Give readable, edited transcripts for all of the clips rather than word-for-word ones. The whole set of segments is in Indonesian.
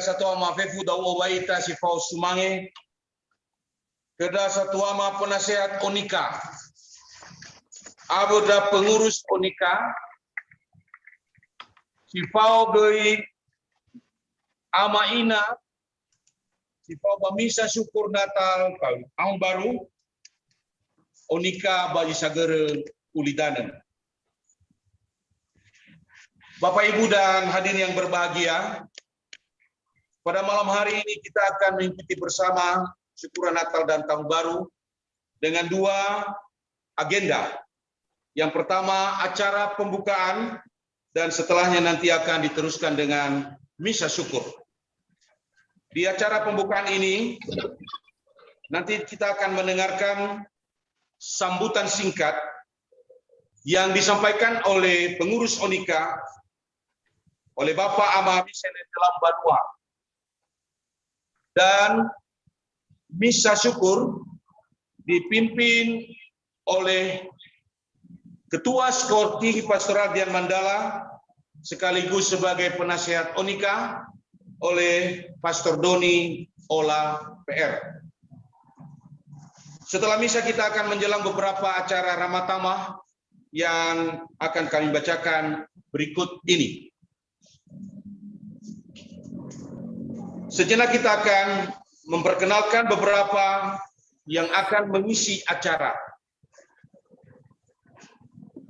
satu ama fefu da waita si Paus Sumange, keda satu ama penasehat Onika, aboda pengurus Onika, si Pau Gei ama ina, si Pau bamisa syukur Natal tahun baru, Onika bagi sagere ulidanan. Bapak Ibu dan hadirin yang berbahagia, pada malam hari ini kita akan mengikuti bersama syukuran Natal dan Tahun Baru dengan dua agenda. Yang pertama acara pembukaan dan setelahnya nanti akan diteruskan dengan misa syukur. Di acara pembukaan ini nanti kita akan mendengarkan sambutan singkat yang disampaikan oleh pengurus Onika, oleh Bapak Ama Misele Telambanua, dan misa syukur dipimpin oleh Ketua Skor Tinggi Pastoral Dian Mandala sekaligus sebagai penasehat Onika oleh Pastor Doni Ola PR. Setelah misa kita akan menjelang beberapa acara Ramatama yang akan kami bacakan berikut ini. Sejenak kita akan memperkenalkan beberapa yang akan mengisi acara.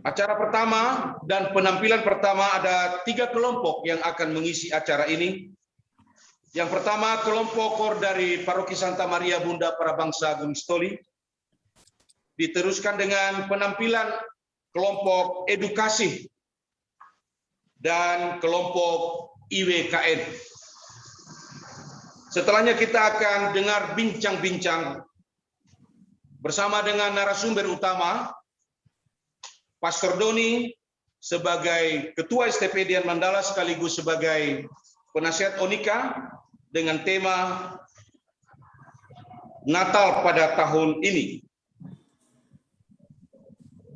Acara pertama dan penampilan pertama ada 3 kelompok yang akan mengisi acara ini. Yang pertama kelompok kor dari Paroki Santa Maria Bunda Prabangsa Gunung Stoli. Diteruskan dengan penampilan kelompok edukasi dan kelompok IWKN. Setelahnya kita akan dengar bincang-bincang bersama dengan narasumber utama, Pastor Doni sebagai Ketua STP Dian Mandala sekaligus sebagai penasihat Onika dengan tema Natal pada tahun ini.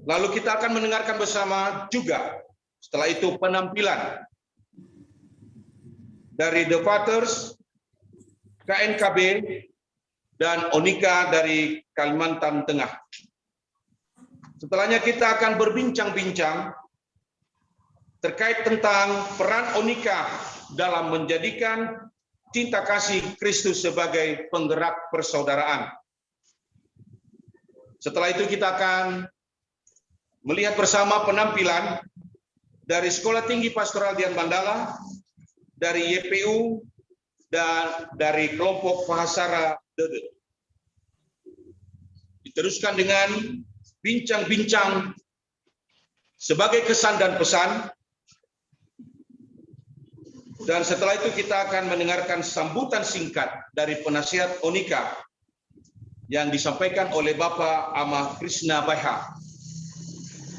Lalu kita akan mendengarkan bersama juga setelah itu penampilan dari The Fathers, KNKB, dan Onika dari Kalimantan Tengah. Setelahnya kita akan berbincang-bincang terkait tentang peran Onika dalam menjadikan cinta kasih Kristus sebagai penggerak persaudaraan. Setelah itu kita akan melihat bersama penampilan dari Sekolah Tinggi Pastoral Dian Mandala, dari YPU, dan dari kelompok Pahasara Dede. Diteruskan dengan bincang-bincang sebagai kesan dan pesan. Dan setelah itu kita akan mendengarkan sambutan singkat dari penasihat Onika yang disampaikan oleh Bapak Ama Krishna Baiha.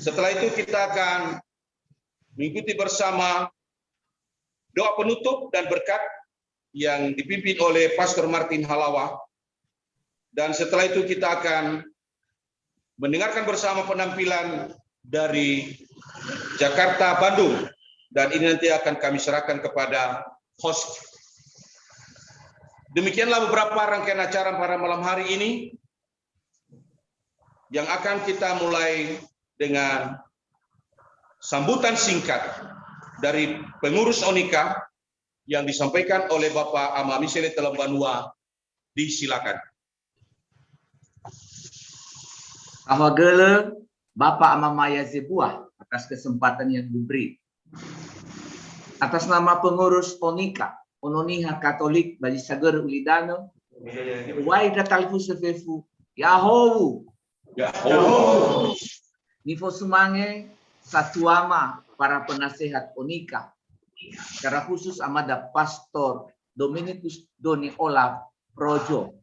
Setelah itu kita akan mengikuti bersama doa penutup dan berkat yang dipimpin oleh Pastor Martin Halawa. Dan setelah itu kita akan mendengarkan bersama penampilan dari Jakarta, Bandung. Dan ini nanti akan kami serahkan kepada host. Demikianlah beberapa rangkaian acara pada malam hari ini yang akan kita mulai dengan sambutan singkat dari pengurus Onika yang disampaikan oleh Bapak Ama Misele Telambanua. Disilakan. Ahwagele Bapak Ama Maya Zebuah atas kesempatan yang diberi. Atas nama pengurus Onika, Ononiha Katolik Bali Sager Ulidano, Wai Datalfu Sefefu, Yahoo, Nifo Sumange, Satuama para penasehat Onika, secara khusus amada Pastor Dominikus Doni Ola Projo,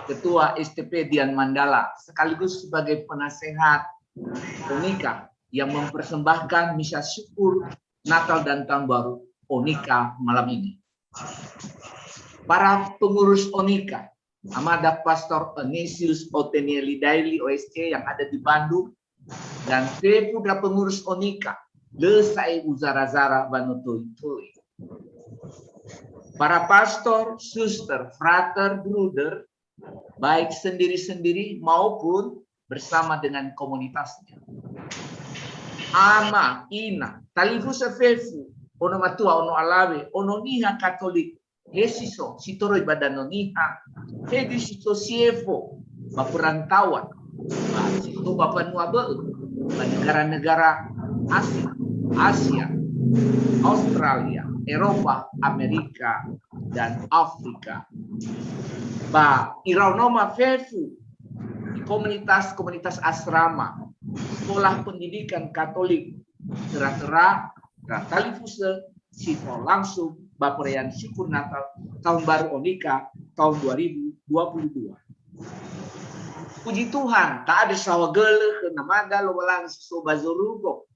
Ketua STP Dian Mandala, sekaligus sebagai penasehat Onika yang mempersembahkan misa syukur Natal dan Tahun Baru Onika malam ini. Para pengurus Onika, amada Pastor Onesius Otenieli Daily OSC yang ada di Bandung, dan Depuda pengurus Onika, Lesai Uzarazara Banutoi. para pastor, suster, frater, bruder, baik sendiri-sendiri maupun bersama dengan komunitasnya. Ama, ina, talifusa fefu, ono matua, ono alawe, ono niha katolik, hesiso, sitoroi badano niha, hedisiso siefo, baperantauan, situ bapanua beu, negara-negara Asia, Australia, Eropa, Amerika, dan Afrika. Ba iraunoma fefu, komunitas-komunitas asrama, sekolah pendidikan Katolik, tera-tera, Talifusa, sito langsung Baperian Syukur Natal Tahun Baru Onika tahun 2022. Puji Tuhan, tak ada sawagele ke namaga lo walang soba zorugo.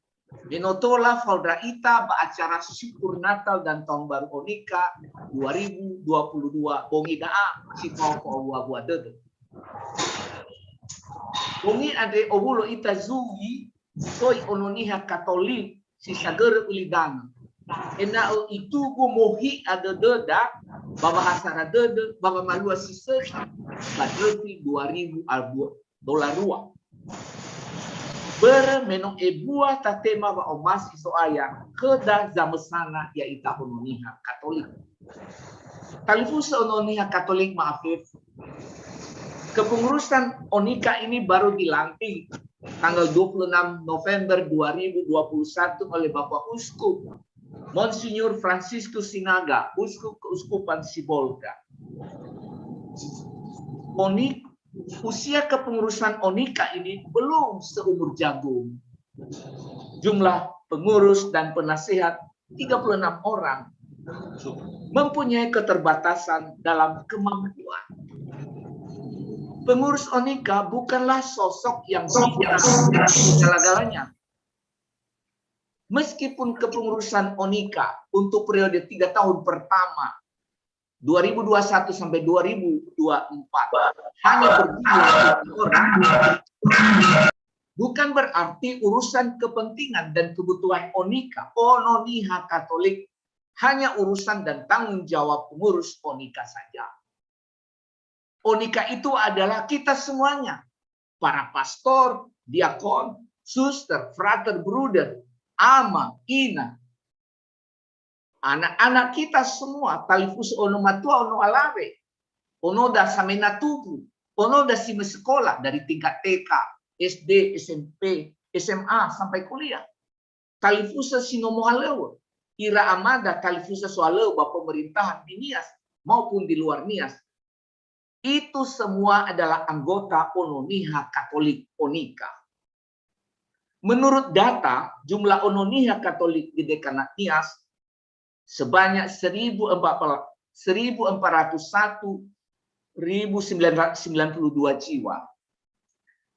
Dinotola faudra ita ba acara Syukur Natal dan Tahun Baru Onika 2022 bongi daa si pau buah dede. Bongi ade obulo ita zui soi ononiha Katolik si sagere ulidana. Ena itu mohi ada deda baba hasara dede baba malua si seka badreti 2000 dolar rua. Bermenong ebua tatema ba omasi soaya keda zamesana ya ita ononiha Katolik. Talifusa ononiha Katolik maafif. Kepengurusan Onika ini baru dilantik tanggal 26 November 2021 oleh Bapak Uskup Monsinyur Franciscus Sinaga, Uskup Keuskupan Sibolga. Usia kepengurusan Onika ini belum seumur jagung. Jumlah pengurus dan penasihat 36 orang mempunyai keterbatasan dalam kemampuan. Pengurus Onika bukanlah sosok yang bisa segala-galanya. Meskipun kepengurusan Onika untuk periode 3 tahun pertama 2021 sampai 2024 hanya berjumlah orang, bukan berarti urusan kepentingan dan kebutuhan Onika, Ononiha Katolik hanya urusan dan tanggung jawab pengurus Onika saja. Onika itu adalah kita semuanya. Para pastor, diakon, suster, frater, bruder, ama, ina. Anak-anak kita semua, talifus ono matua, ono alawe. Ono da samena tubuh. Ono da sime sekolah dari tingkat TK, SD, SMP, SMA, sampai kuliah. Talifusa sinomo halewa. Ira amada talifusa soalewa pemerintahan di Nias maupun di luar Nias. Itu semua adalah anggota Ononiha Katolik Onika. Menurut data, jumlah Ononiha Katolik di Dekanat Nias sebanyak 1.401.992 jiwa.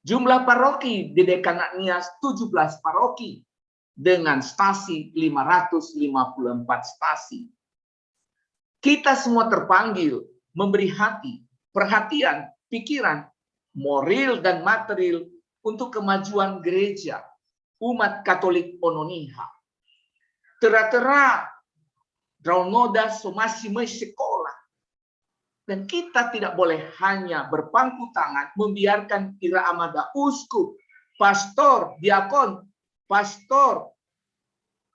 Jumlah paroki di Dekanat Nias 17 paroki dengan stasi 554 stasi. Kita semua terpanggil memberi hati, perhatian, pikiran, moral dan material untuk kemajuan gereja umat Katolik Ononiha. Tera-tera Draunoda somasi sekolah. Dan kita tidak boleh hanya berpangku tangan membiarkan ira amada uskup, pastor, diakon, pastor,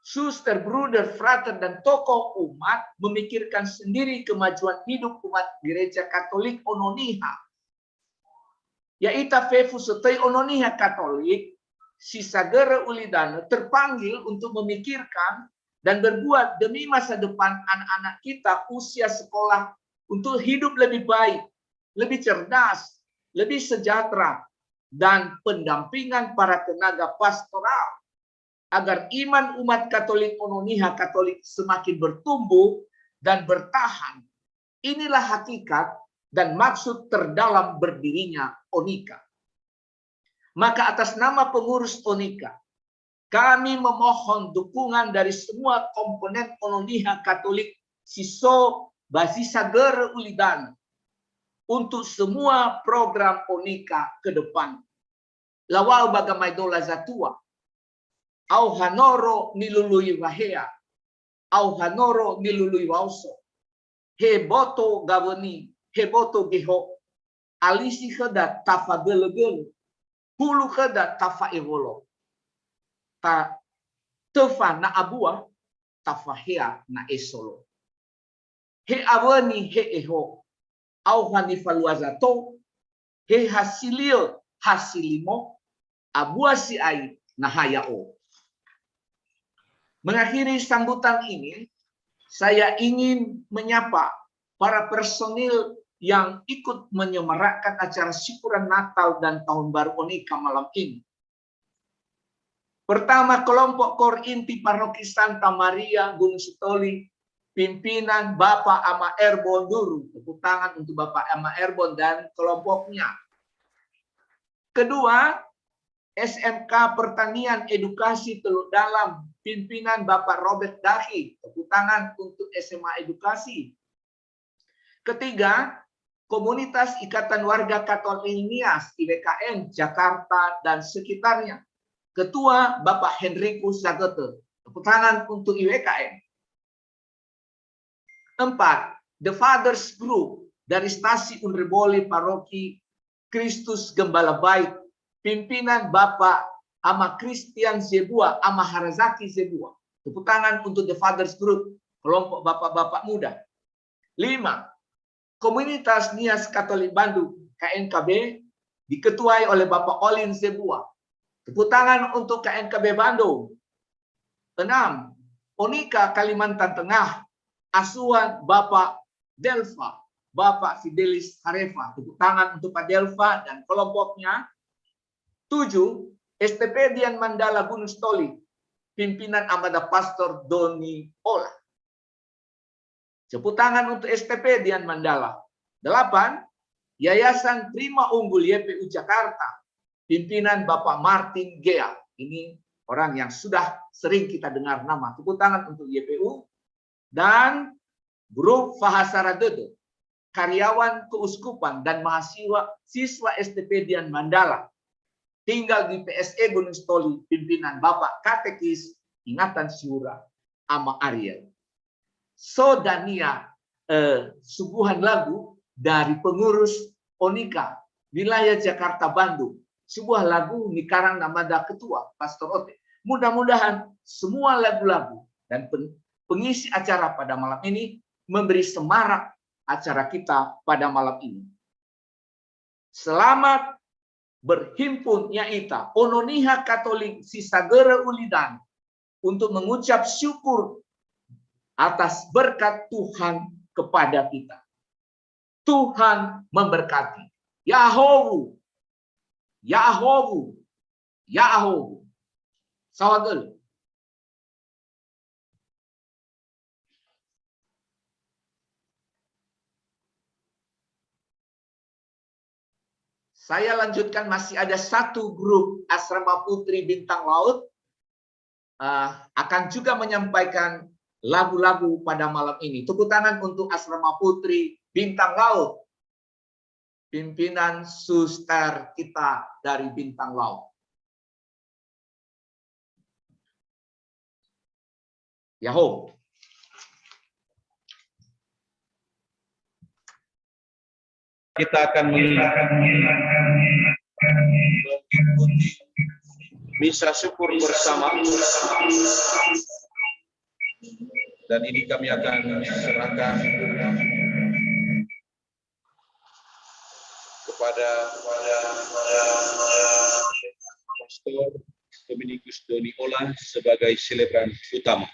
suster, bruder, frater, dan tokoh umat memikirkan sendiri kemajuan hidup umat gereja Katolik Ononiha. Yaita fefu setei Ononiha Katolik, si sagere ulidana terpanggil untuk memikirkan dan berbuat demi masa depan anak-anak kita usia sekolah untuk hidup lebih baik, lebih cerdas, lebih sejahtera, dan pendampingan para tenaga pastoral agar iman umat Katolik Ononiha Katolik semakin bertumbuh dan bertahan. Inilah hakikat dan maksud terdalam berdirinya Onika. Maka atas nama pengurus Onika, kami memohon dukungan dari semua komponen Ononiha Katolik Siso Basisa Gere Ulidan untuk semua program Onika ke depan. Lawal bagamay dola zatua. Au hanoro nilului wahea, au hanoro nilului wauso. heboto gawani, heboto geho, alisi heda tafa gelegel, hulu heda tafa evolo, ta tefa na abua, tafa hea na esolo. He awani he eho, au hanifaluazato, he hasilio hasilimo, abua si ai na hayao. Mengakhiri sambutan ini, saya ingin menyapa para personil yang ikut menyemarakkan acara syukuran Natal dan Tahun Baru Onika malam ini. Pertama, kelompok Kor Inti Paroki Santa Maria Gunung Sitoli, pimpinan Bapak Ama Erbon Duru. Tepuk tangan untuk Bapak Ama Erbon dan kelompoknya. Kedua, SMK Pertanian Edukasi Teluk Dalam, pimpinan Bapak Robert Dahi. Tepuk tangan untuk SMA Edukasi. Ketiga, Komunitas Ikatan Warga Katolik Nias IWKN Jakarta dan sekitarnya. Ketua Bapak Henrikus Zagote. Tepuk tangan untuk IWKN. 4. The Fathers Group dari Stasi Unreboli Paroki Kristus Gembala Baik, pimpinan Bapak Ama Christian Zebua, Ama Harazaki Zebua. Tepuk tangan untuk The Fathers Group, kelompok bapak-bapak muda. 5. Komunitas Nias Katolik Bandung, KNKB, diketuai oleh Bapak Olin Zebua. Tepuk tangan untuk KNKB Bandung. 6. Onika Kalimantan Tengah, asuhan Bapak Delva, Bapak Fidelis Harefa. Tepuk tangan untuk Pak Delva dan kelompoknya. 7. STP Dian Mandala Gunung Sitoli, pimpinan Amada Pastor Doni Ola. Tepuk tangan untuk STP Dian Mandala. 8. Yayasan Prima Unggul YPU Jakarta, pimpinan Bapak Martin Gea. Ini orang yang sudah sering kita dengar nama. Tepuk tangan untuk YPU. Dan grup Fahasara Dodo, karyawan keuskupan dan mahasiswa siswa STP Dian Mandala, tinggal di PSE Gunung Sitoli, pimpinan Bapak Katekis Ingatan Syura Ama Ariel. Sodania, suguhan lagu dari pengurus Onika wilayah Jakarta Bandung, sebuah lagu dikarang namada Ketua Pastor Ote. Mudah-mudahan semua lagu-lagu dan pengisi acara pada malam ini memberi semarak acara kita pada malam ini. Selamat berhimpun nyaita Ononiha Katolik Sisagere Ulidan untuk mengucap syukur atas berkat Tuhan kepada kita. Tuhan memberkati. Yahowu, Yahowu, Yahowu. Sawagel. Saya lanjutkan, masih ada satu grup Asrama Putri Bintang Laut akan juga menyampaikan lagu-lagu pada malam ini. Tepuk tangan untuk Asrama Putri Bintang Laut, pimpinan suster kita dari Bintang Laut. Yahoo. Kita akan mengikuti misa syukur bersama, dan ini kami akan serahkan kepada Pastor Dominikus Doni Ola sebagai selebran utama.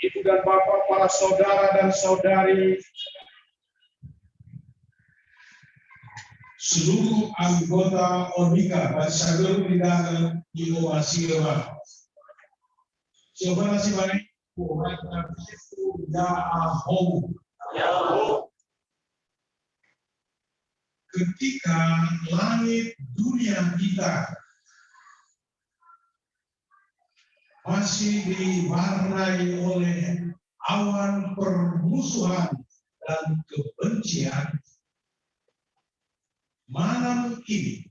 Ibu dan Bapak, para saudara dan saudari, seluruh anggota ONIKA Basagur Pidana Iwa Sirwa. Siapa nasi balik? Ketika langit dunia kita masih diwarnai oleh awan permusuhan dan kebencian, malam ini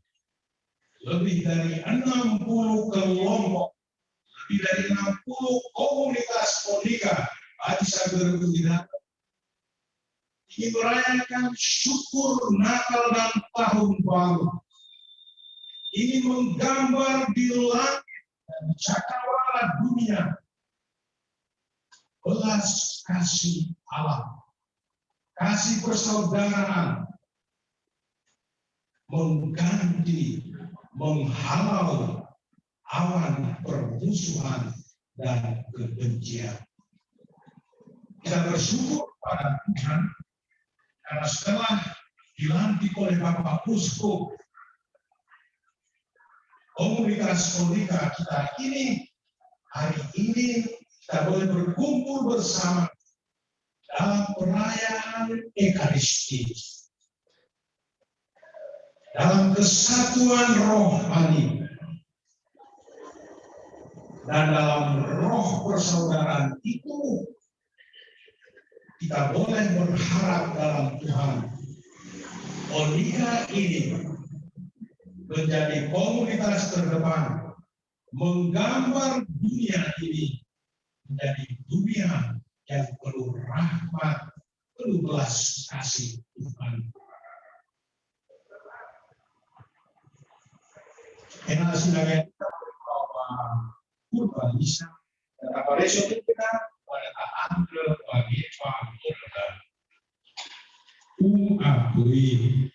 lebih dari 60 kelompok, lebih dari 60 komunitas ONIKA Basagur Pidana ingin merayakan syukur Natal dan Tahun Baru, ingin menggambar di langit dan cakrawala dunia belas kasih Allah, kasih persaudaraan, mengganti, menghalau awan permusuhan dan kebencian. Kita bersyukur pada Tuhan karena setelah dilantik oleh Bapak Uskup komunitas ONIKA kita ini, hari ini kita boleh berkumpul bersama dalam perayaan Ekaristi, dalam kesatuan rohani dan dalam roh persaudaraan itu kita boleh berharap dalam Tuhan. ONIKA ini menjadi komunitas terdepan, menggambar dunia ini menjadi dunia yang penuh rahmat, penuh belas kasih Tuhan. Karena sebagai kurban bisa, dan apa resiko kita pada Andre bagi panggilan. Akui.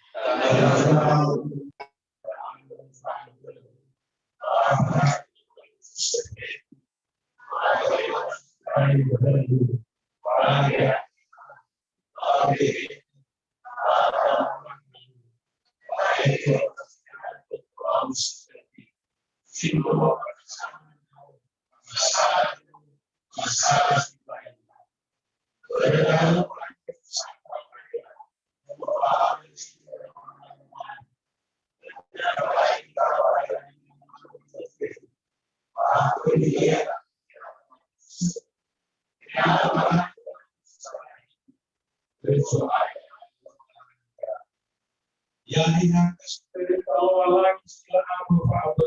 Ya lihat seperti kalau lagi setelah apa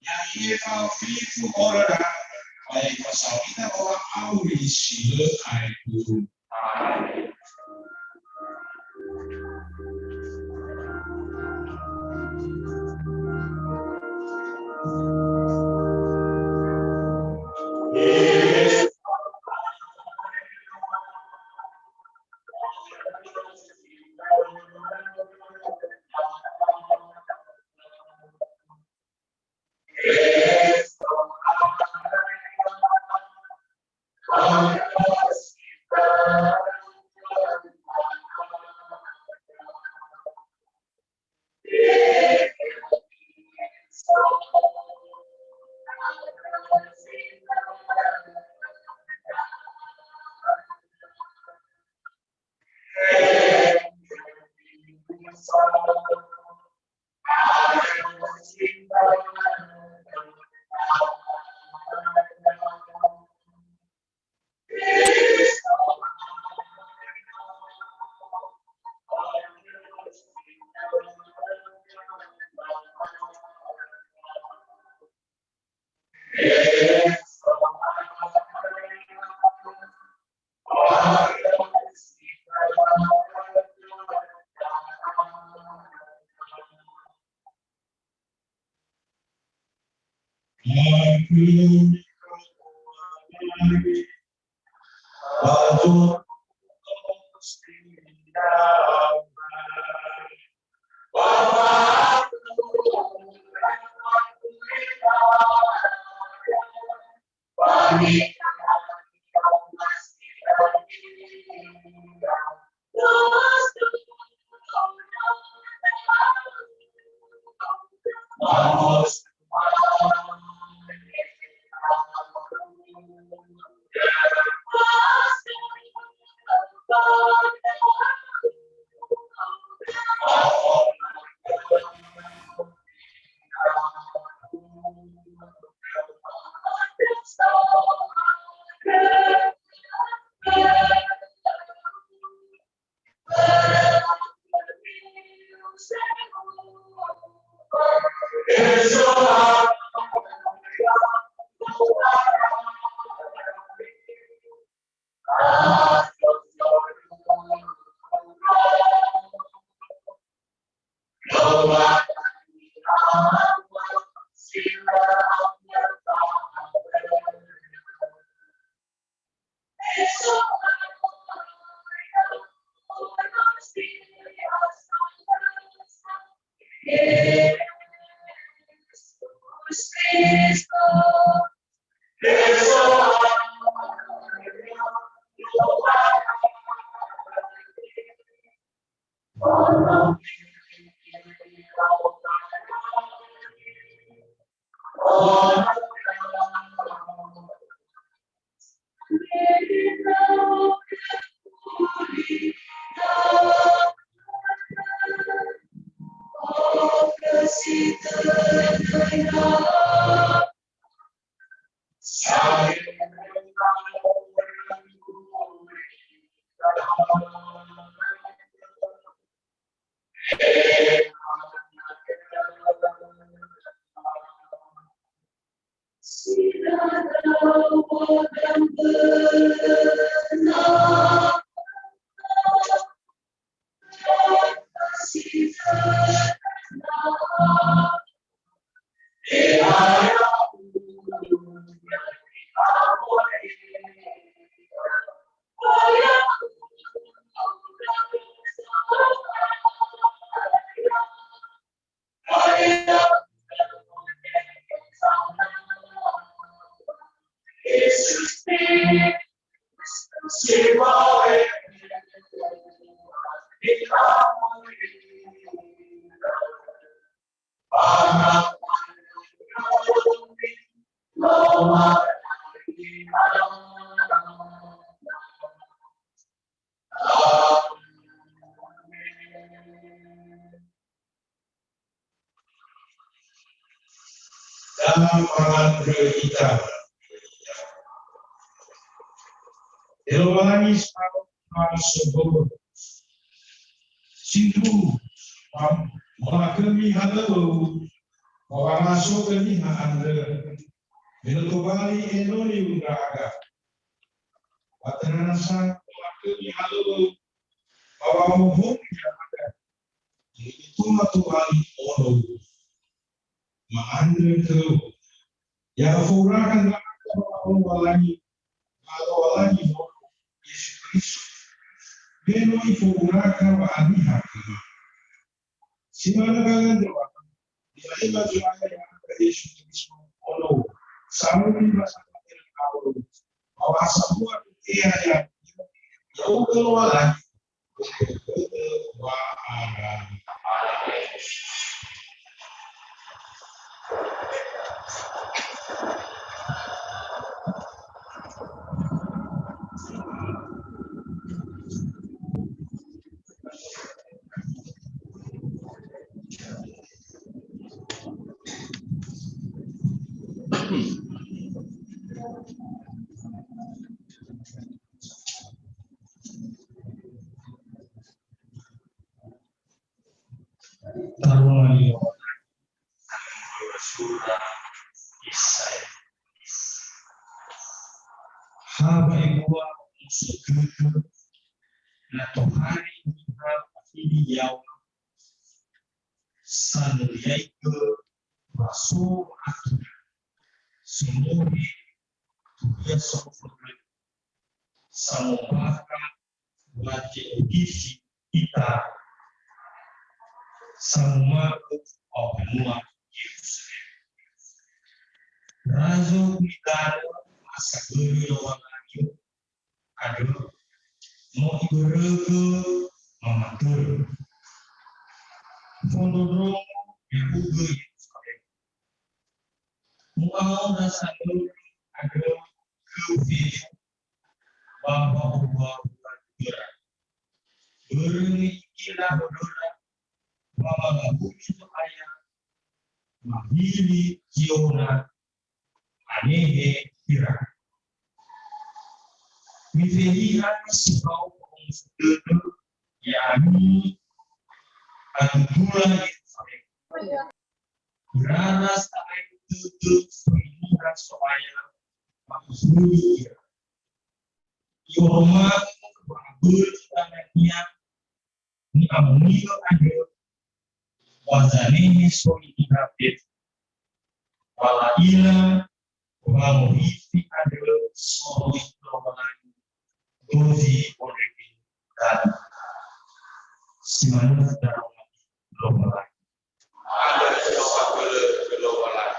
ya ia vivo ora baik pasal kita orang awi sila itu. sumuri tuya sokofre samomaka wake odisi ita samomaka openua Yerusalem razo mitaro asaguri lawanganyo ado mo igorego mamatur fondodromo yabugo Yerusalem muang rasano ado kufi bamba ubah dura berni kila dura mama bumi itu ayah mahili kiona anehe kira mifehiha sikau kongsudu yani agula Yerusalem beranas tak tutup pengiran soaya maksudnya Yoma babul tanahnya ni amunio ada wazani soi inapit wala ila wamuhiti ada soi lobalan dozi oregi dan simanu dalam lobalan ada coba gelobalan.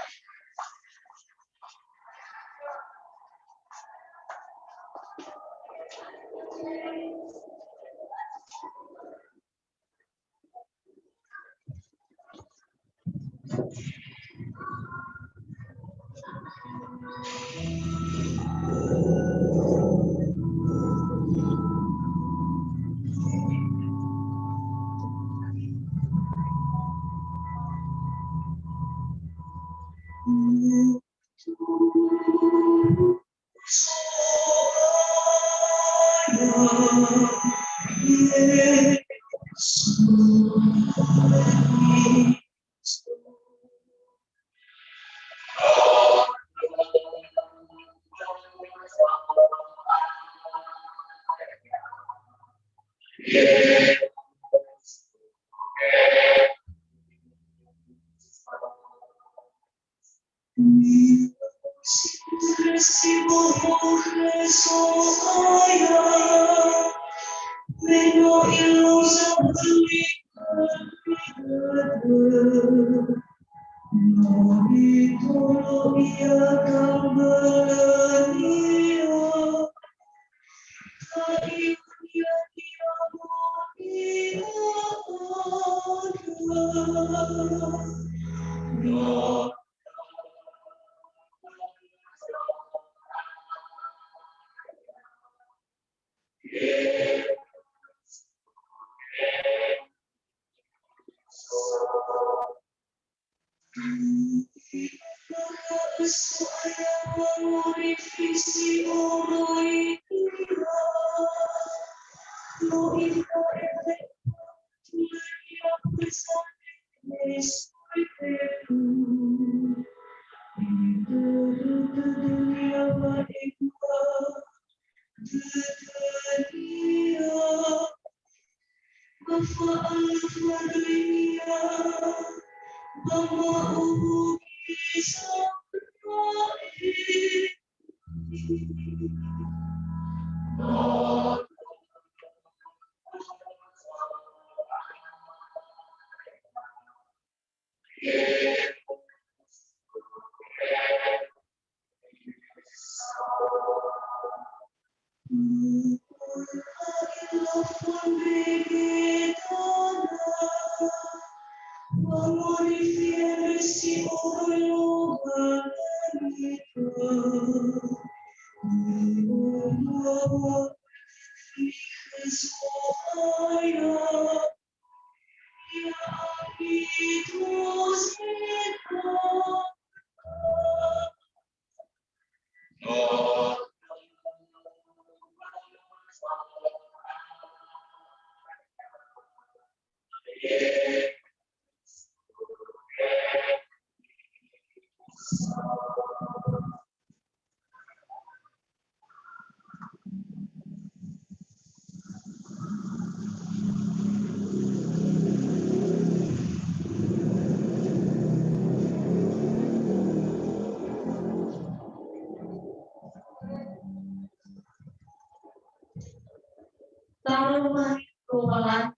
Kalau perubahan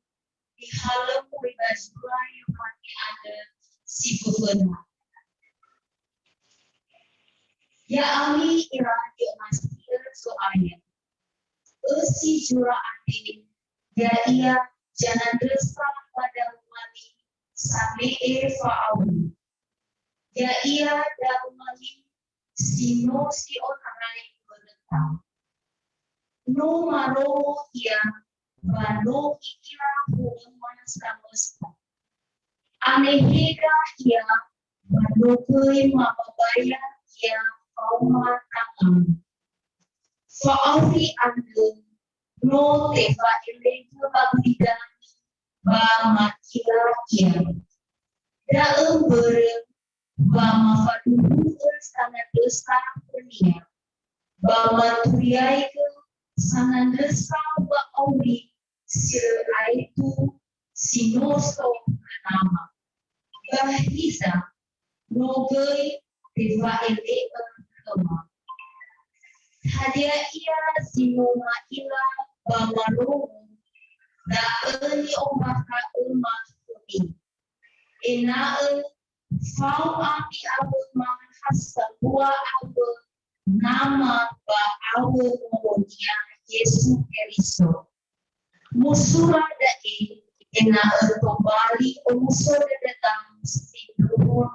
di halam pribadi yang mati ada si bebenah. Ya ami iradi masih soalnya. Si jura adi ya ia jangan desa pada mali sampai fa'awi. Ya ia dalam mali sino si orang berdetang. No maro ia bano ikira human samasta. Anehega ia bano kui mababaya ia kauma tangan. Fa'awi anda no teva ilega bagdidan ba makira ia. Dalam bereng ba mafaduhu sangat dosa dunia. Ba maturiai ke sangat dosa ba auri sila itu sinoso nama. Bahisa no gay teva ilega kema. Hadia ia sinoma ila bamaru da eli omaka uma kuni. Ena fau api abu mahasa bua abu nama ba abu monia Yesus Kristo. Musura da ena kembali musura datang sinduhu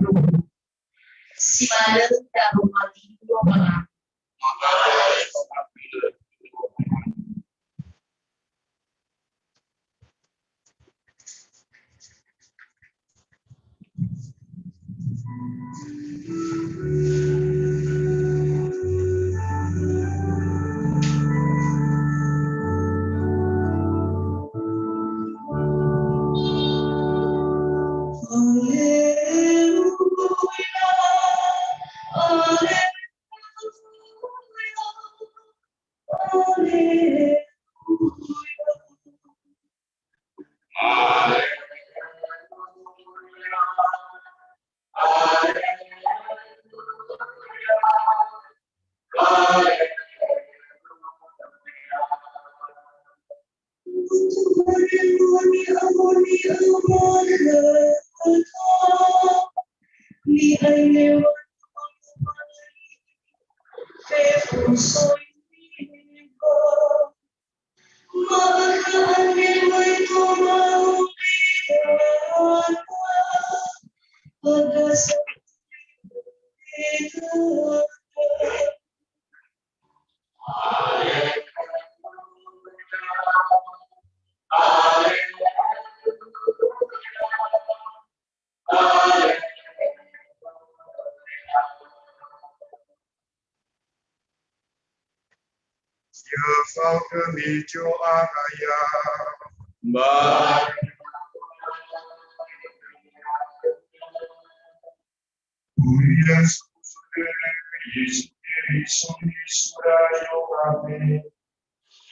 si malam da rumali dua malam. Mijo araya Mbak Urian susude Yesus surayo kami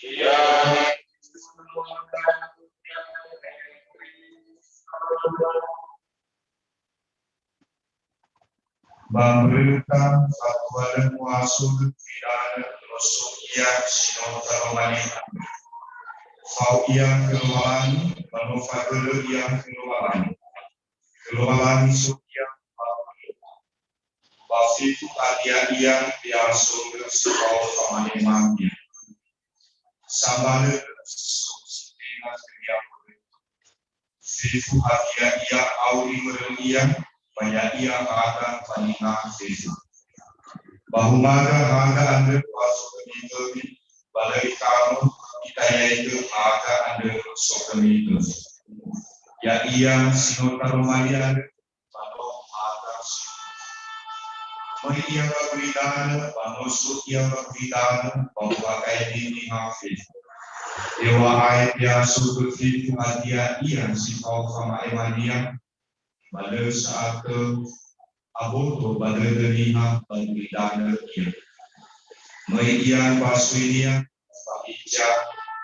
ya Bambrekan fatwa muasul pidana rosukia sinota romanita Fau yang keluaran manufaktur yang keluaran sukia Bafifu adia yang biasul sekau pamanemangnya Samale subsidina keriang Fifu adia yang auri mereliang banyak yang akan panina Fifu Bahumaga aga anda masuk ke balai kamu kita yaitu aga anda masuk ke ya yang sinota romania baru aga Mari yang berbidana, manusuk yang berbidana, pemakai dini hafiz. Dewa ayat yang sudah fitu hadiah yang si kau sama emania, pada saat ke aboto pada dirinya berbidana dia. Mari yang basuinya, pahija,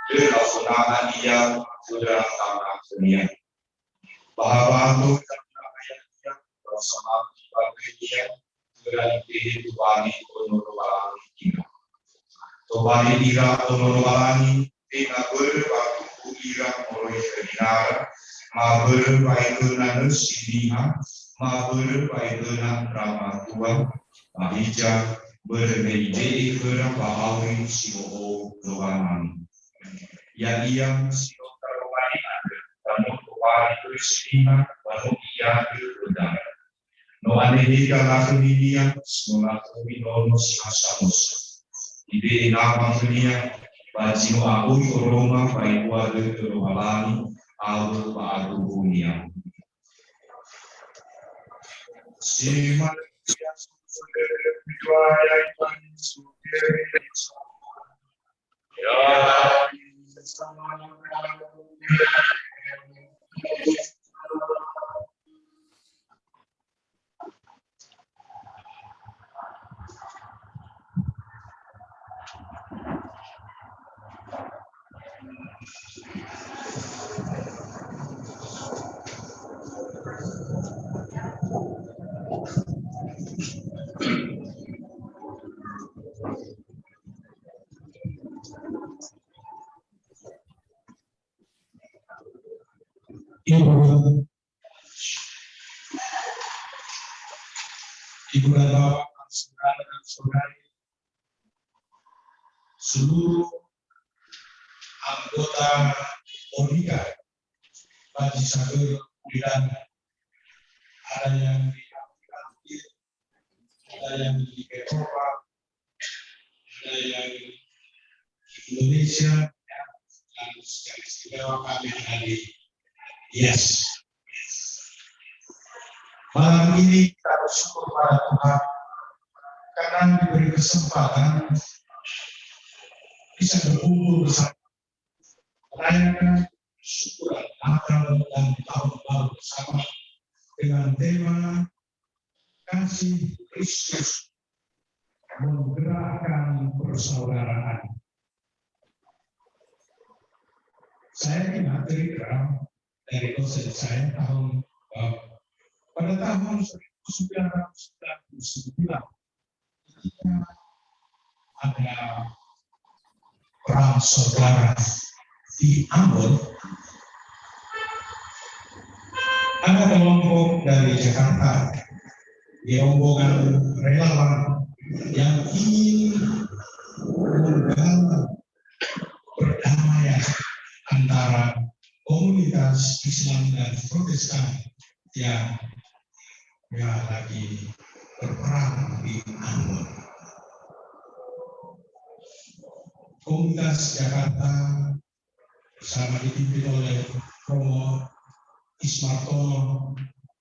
delafunahan dia sudah tanah dunia. Bahawa itu ayatnya bersama bagian dari Tuhan Tobani ira Tobani ira Tobani tina berbagai kira oleh Ferdinand, Mabel Baikuna Siniha, Mabel Baikuna Rama Tua, Mahija, Bermeide Kera Bahawi Siwo Doanan. Ya yang Siwo Karwani ada, Banu Kawari Siniha, Banu Iya Berudang. No anehika lakuminia, no lakumino sihasamus. Ide nama dunia, bajino aku Roma, baik wadu Romalani, alu paadu dunia. Siman ya sudah berdua yang sudah ya sama Ibu dan bapak, saudara dan saudari, seluruh anggota ONIKA, Baji Sager, dan ada yang di Afrika, ada yang di Eropa, ada yang di Indonesia, dan secara istimewa kami ada di Yes. Malam ini kita bersyukur pada Tuhan karena diberi kesempatan bisa berkumpul bersama, merayakan syukuran Natal dan Tahun Baru bersama dengan tema kasih Kristus menggerakkan persaudaraan. Saya ingat dari dosen saya pada tahun 1999 ketika ada perang saudara di Ambon, ada kelompok dari Jakarta, rombongan relawan yang ingin menggalang perdamaian antara komunitas Islam dan Protestan yang lagi berperang di Ambon. Komunitas Jakarta bersama dipimpin oleh Romo Ismartono,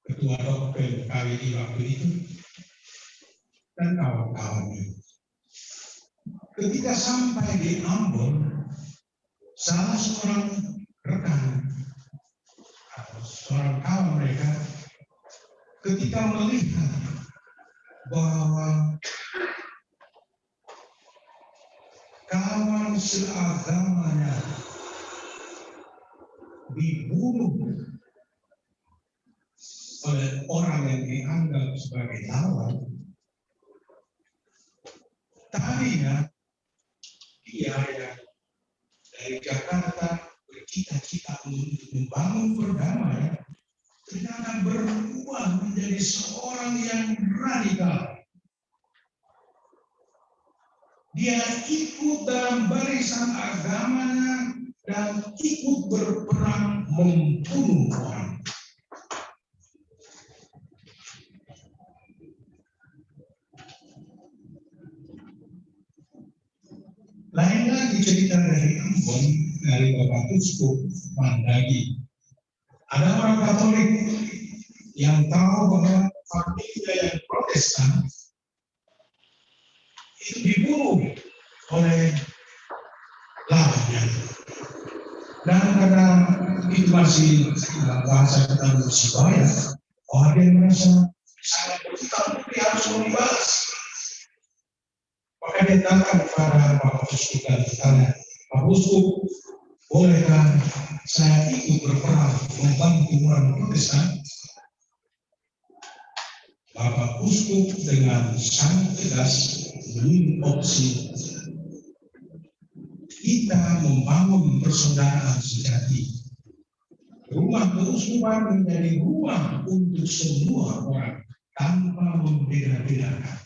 Ketua Doktrin KWI waktu itu, dan kawan-kawannya. Ketika sampai di Ambon, salah seorang rekan atau seorang kawan mereka ketika melihat bahwa kawan seagamanya dibunuh oleh orang yang dianggap sebagai lawan, tadinya dia yang dari Jakarta bercita-cita untuk membangun perdamaian ternyata berubah menjadi seorang yang radikal. Dia ikut dalam barisan agamanya dan ikut berperang membunuh orang. Lain lagi cerita dari Ambon, dari Bapak Uskup Mandagi. Ada orang Katolik yang tahu bahwa familinya yang Protestan itu dibunuh oleh lawannya. Dan karena itu masih bahasa kita Musibaya, orang dia merasa sangat berhutang, dia harus membalas. Maka dia datang kepada Bapak Uskup dan bertanya, Pak Uskup, bolehkah saya ikut berperang membantu orang Protestan? Bapak Uskup dengan sangat tegas menunjuk opsi kita membangun persaudaraan sejati. Rumah keuskupan menjadi rumah untuk semua orang tanpa membeda-bedakan.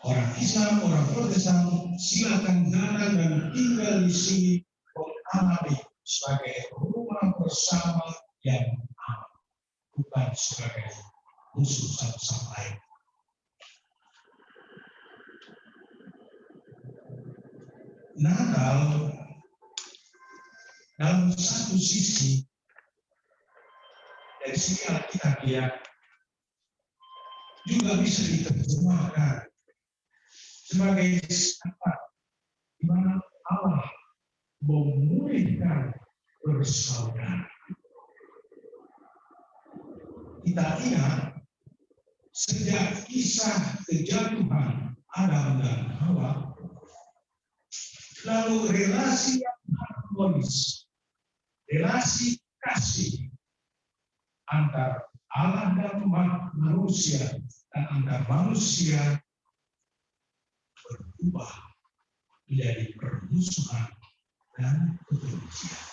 Orang Islam, orang Protestan, silakan datang dan tinggal di sini mengalami sebagai rumah bersama yang aman, bukan sebagai musuh satu sama lain. Natal dalam satu sisi dari sisi Alkitabiah juga bisa diterjemahkan sebagai saat di mana Allah memulihkan bersaudara. Kita ingat sejak kisah kejatuhan Adam dan Hawa, lalu relasi yang harmonis, relasi kasih antar Allah dan manusia dan antar manusia berubah menjadi permusuhan dan kebencian.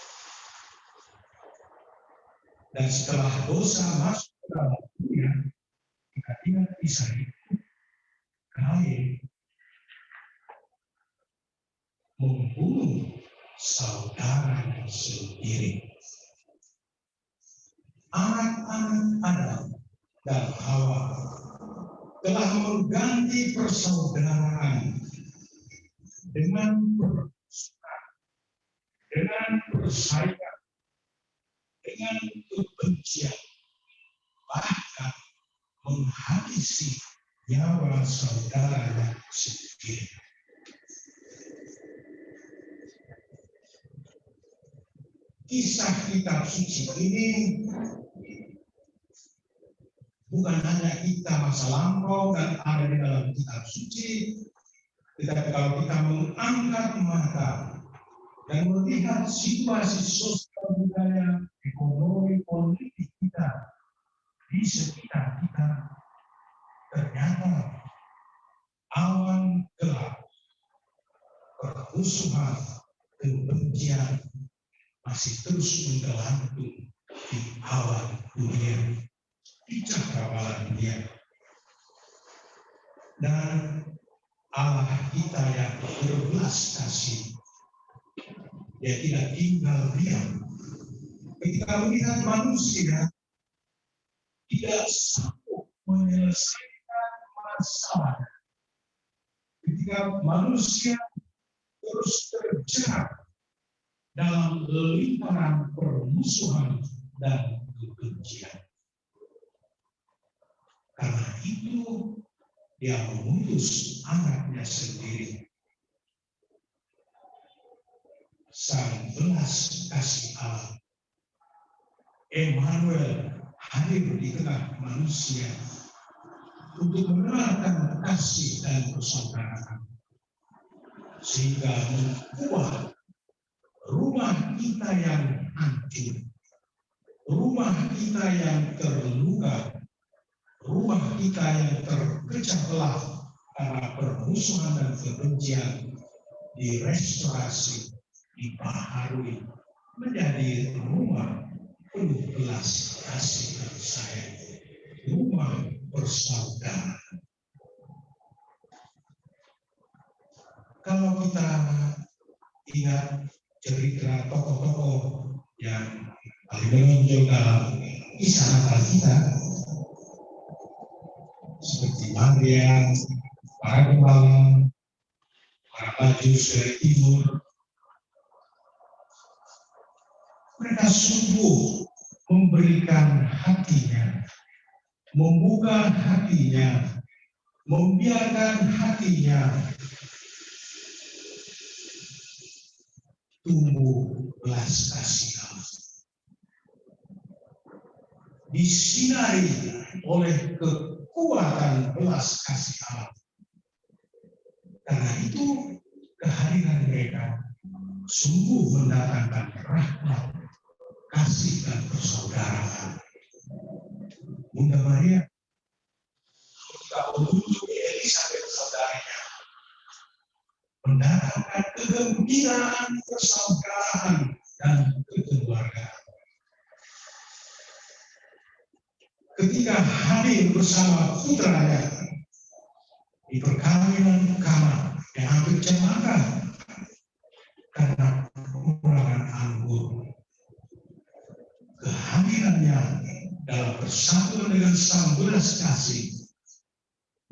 Dan setelah dosa masuk ke dalam dunia, kita ingat kisah itu, Kain membunuh saudaranya sendiri. Anak-anak Adam dan Hawa telah mengganti persaudaraan dengan permusuhan, dengan persaingan, dengan kebencian, bahkan menghabisi nyawa saudaranya sendiri. Kisah kitab suci ini bukan hanya kita masa lampau dan ada di dalam kitab suci, tetapi kalau kita mengangkat mata dan melihat situasi sosial budaya, ekonomi, politik kita di sekitar kita, ternyata awan gelap, permusuhan, kebencian masih terus menggelantung di awan dunia, di cakrawala dunia. Dan Allah kita yang berbelas kasih, Dia tidak tinggal diam. Ketika melihat manusia tidak sanggup menyelesaikan masalah, ketika manusia terus terjerat dalam lingkaran permusuhan dan kebencian. Karena itu Dia mengutus anaknya sendiri, Sang belas kasih Allah, Emmanuel, hadir di tengah manusia untuk mengenalkan kasih dan persaudaraan, sehingga membuat rumah kita yang hancur, rumah kita yang terluka, rumah kita yang terpecah belah karena permusuhan dan kebencian direstorasi, dibaharui menjadi rumah penuh belas kasih dan sayang, rumah persaudaraan. Kalau kita ingat cerita tokoh-tokoh yang paling menonjol dalam kisah Natal kita, seperti Maria, para gembala, para Majus dari timur, mereka sungguh memberikan hatinya, membuka hatinya, membiarkan hatinya tumbuh belas kasih Allah, disinari oleh kekuatan belas kasih Allah. Karena itu kehadiran mereka sungguh mendatangkan rahmat, kasih dan persaudaraan. Bunda Maria kita mengunjungi Elisabeth saudaranya, mendatangkan kegembiraan, persaudaraan, dan kekeluargaan. Ketika hadir bersama putranya di perkawinan Kana yang hampir celaka karena kekurangan anggur, kehadirannya dalam persatuan dengan sang belas kasih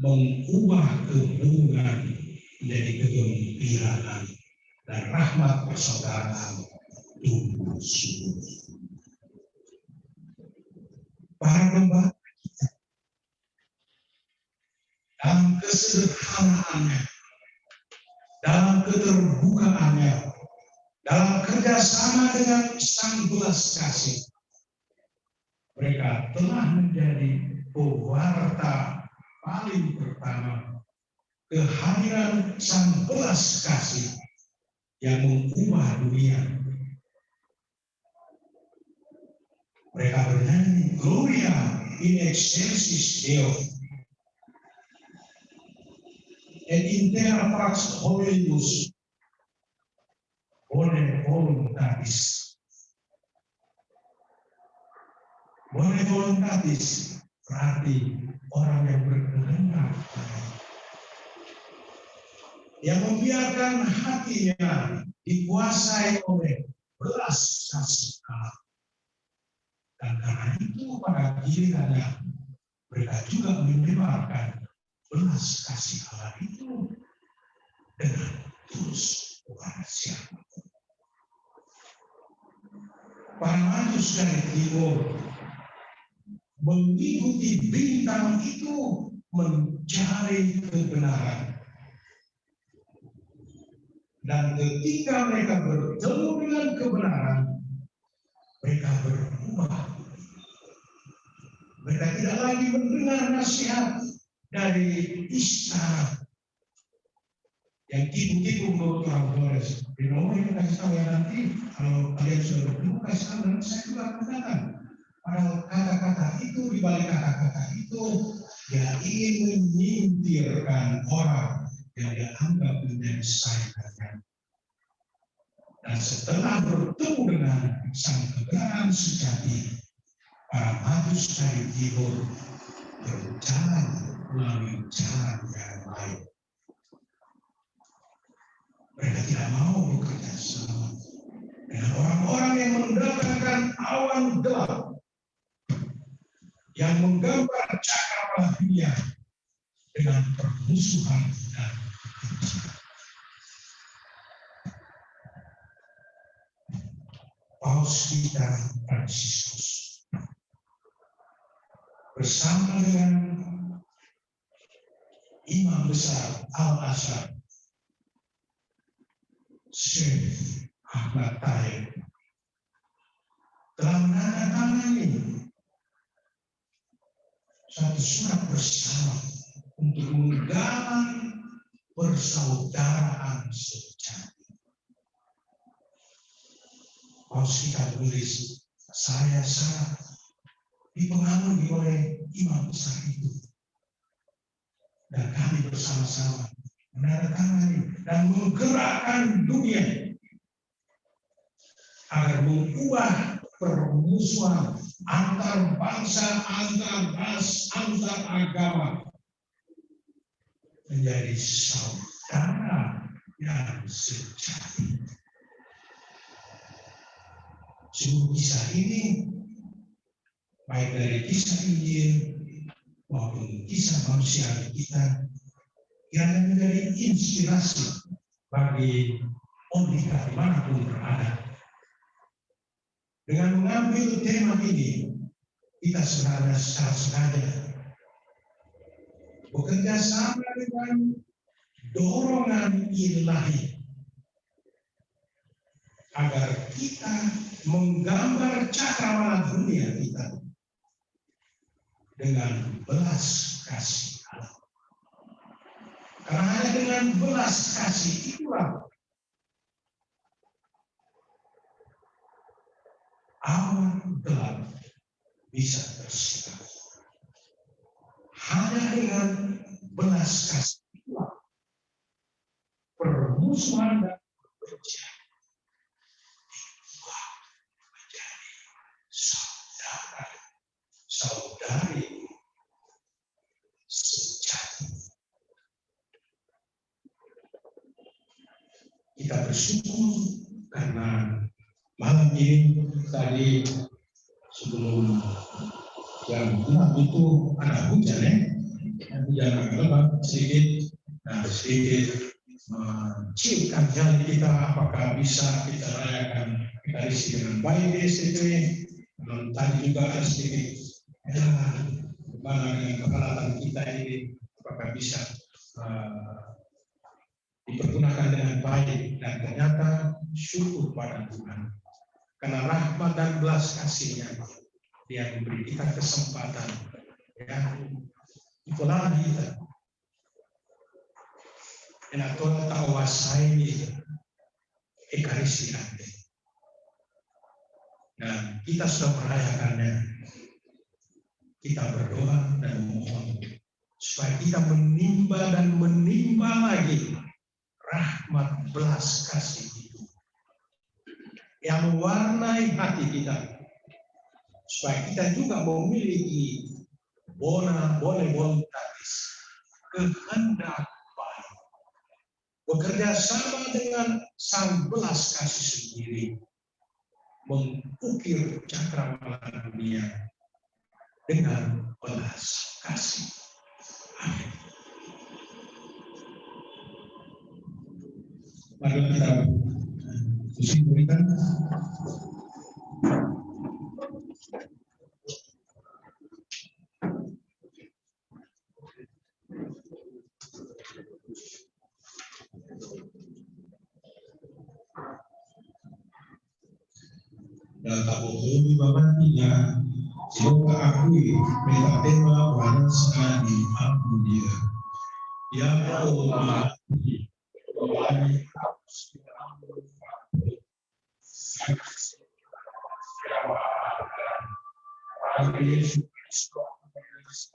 mengubah kehubungan menjadi kegembiraan dan rahmat persaudaraan tumbuh subur. Para pembaca kita dalam kesederhanaannya, dalam keterbukaannya, dalam kerjasama dengan sang belas kasih, mereka telah menjadi pewarta paling pertama kehadiran sang belas kasih yang mengubah dunia. Mereka bernyanyi Gloria in excelsis Deo et in terra pax hominibus bone voluntatis. Bone voluntatis berarti orang yang berkehendak yang membiarkan hatinya dikuasai oleh belas kasih Allah. Dan karena itu pada gilirannya mereka juga menyebarkan belas kasih Allah itu dengan tulus kepada siapapun. Para majus dari timur mengikuti bintang itu mencari kebenaran. Dan ketika mereka bertemu dengan kebenaran, mereka berubah. Mereka tidak lagi mendengar nasihat dari istana yang tipu-tipu menurut orang Flores. Di nomor ini kasih tahu ya nanti kalau kalian sudah bertemu kasih tahu dan saya juga akan datang. Padahal kata-kata itu di balik kata-kata itu dia ingin menyingkirkan orang yang dia anggap menjadi saingannya. Dan setelah bertemu dengan sang kebenaran sejati, para majus dari timur berjalan melalui jalan yang lain. Mereka tidak mau bekerja sama dengan orang-orang yang mendatangkan awan gelap yang menggambar cakrawala dunia dengan permusuhan dan kebencian. Paus kita Fransiskus bersama dengan Imam Besar Al-Azhar Syekh Ahmad Taib telah menandatangani satu surat bersama untuk menggalang persaudaraan sejati. Paus kita tulis, saya sangat dipengaruhi oleh imam besar itu. Dan kami bersama-sama menandatangani dan menggerakkan dunia agar mengubah permusuhan antar bangsa, antar ras, antar agama menjadi saudara yang sejati. Seluruh kisah ini, baik dari kisah Injil maupun kisah manusia kita, yang menjadi inspirasi bagi Ondika dimanapun berada. Dengan mengambil tema ini, kita secara sengaja bekerja sama dengan dorongan ilahi agar kita menggambar cakrawala dunia kita dengan belas kasih Allah. Karena hanya dengan belas kasih itulah awan gelap bisa tersirat. Hanya dengan belas kasih itulah permusuhan dan kebencian diubah menjadi saudari sejati. Kita bersyukur karena malam ini tadi sebelum jam 6 itu ada hujan ya. Hujan agak lebat sedikit, sedikit menciumkan jari kita apakah bisa kita rayakan Ekaristi dengan baik di STP. Tadi juga ada sedikit bagaimana dengan peralatan kita ini apakah bisa dipergunakan dengan baik, dan ternyata syukur pada Tuhan karena rahmat dan belas kasih-Nya Dia memberi kita kesempatan ya itulah kita dan Tuhan tahu wasai Ekaristi nanti dan kita sudah merayakannya. Kita berdoa dan memohon supaya kita menimba dan menimba lagi rahmat belas kasih itu yang mewarnai hati kita, supaya kita juga memiliki bona voluntaris, kehendak baik, bekerja sama dengan Sang belas kasih sendiri, mengukir cakrawala dunia dengan belas kasih. Amin. Mari kita berikan. Dan tak boleh dibabatinya, semoga akui metatema wanasa di aku dia. Ya Allah, kembali Yesus Kristus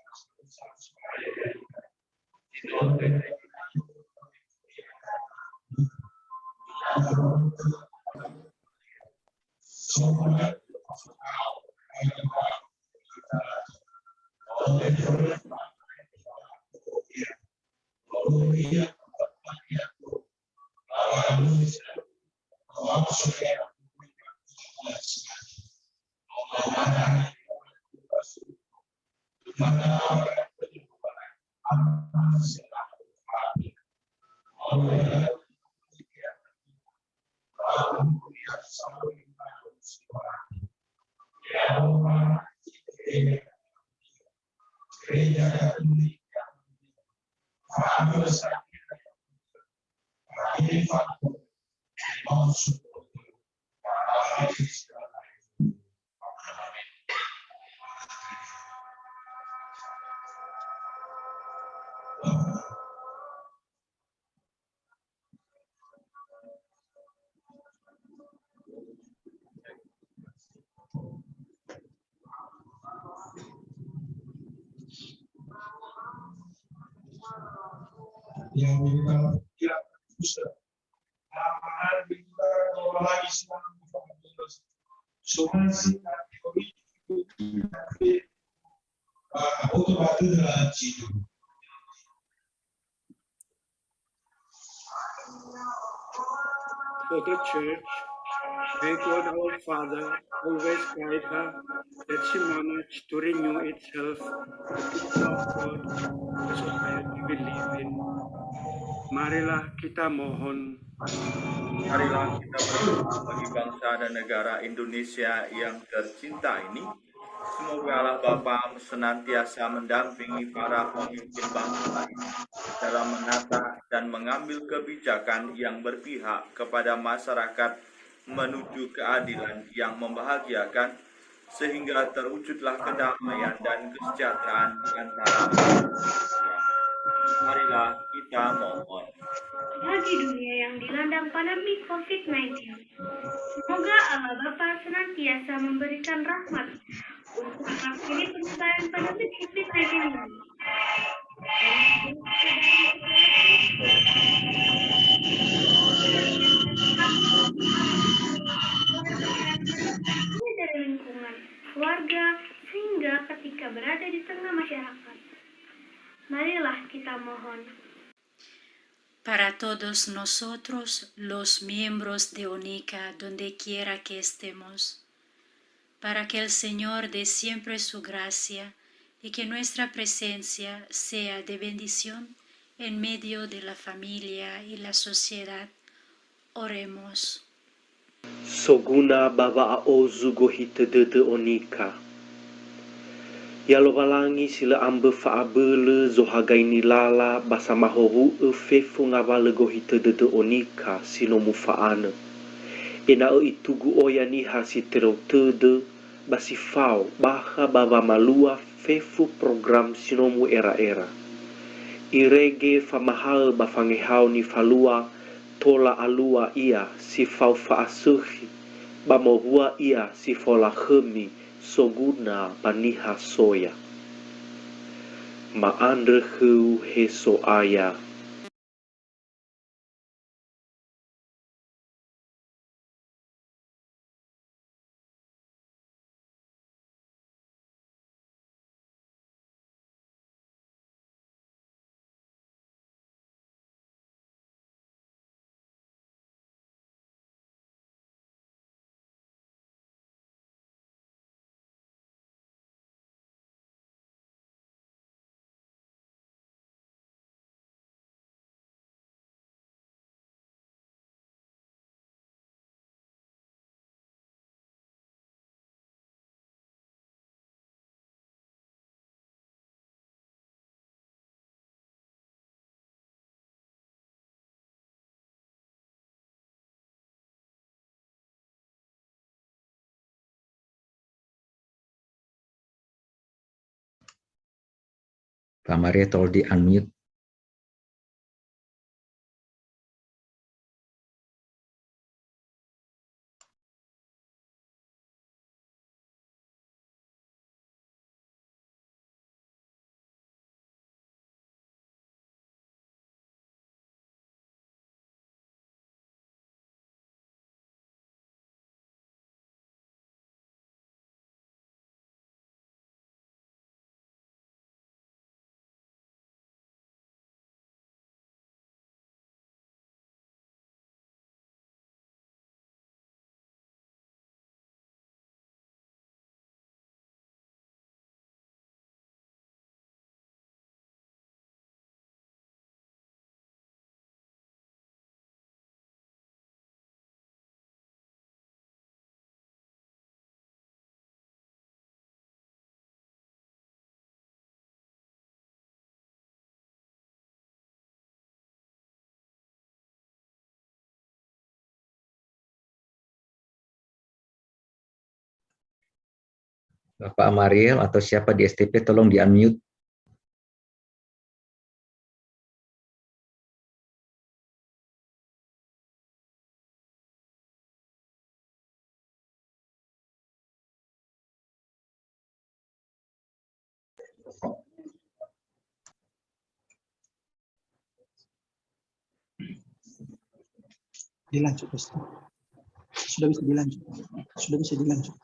yang kita kira bisa aman kita kalau lagi sedang somasi kategori otomatis dalam situ. For the church, may God our Father always guide her that she manage to renew itself with the love of God, the society we live in. Marilah kita mohon. Marilah kita berdoa bagi bangsa dan negara Indonesia yang tercinta ini. Semoga Allah Bapa senantiasa mendampingi para pemimpin bangsa ini dalam menata dan mengambil kebijakan yang berpihak kepada masyarakat menuju keadilan yang membahagiakan, sehingga terwujudlah kedamaian dan kesejahteraan di antara manusia. Marilah kita mohon. Bagi dunia yang dilanda pandemi COVID-19, semoga Allah Bapa senantiasa memberikan rahmat untuk mengakhiri penyebaran pandemi COVID-19 ini. para todos nosotros, los miembros de ONICA, donde quiera que estemos, para que el Señor dé siempre su gracia y que nuestra presencia sea de bendición en medio de la familia y la sociedad. Oremos. Soguna baba ozu gohita de ONICA. Ya lo balangi sila ambe fa abele zohagai nilala basamahohu fefu ngabale gohita de ONICA sinomu faana. Ina itugu oyani hasi terau tede basifau baha baba malua fefu program sinomu era-era. Irege famahal bafangehau ni falua tola alua ia si fau faasuhi bamohua ia si fola hemi soguna paniha soya maandre hu heso aya. Pak Maria tolong di unmute. Bapak Amariel atau siapa di STP tolong di unmute. Dilanjut, Ustaz. Sudah bisa dilanjut. Sudah bisa dilanjut.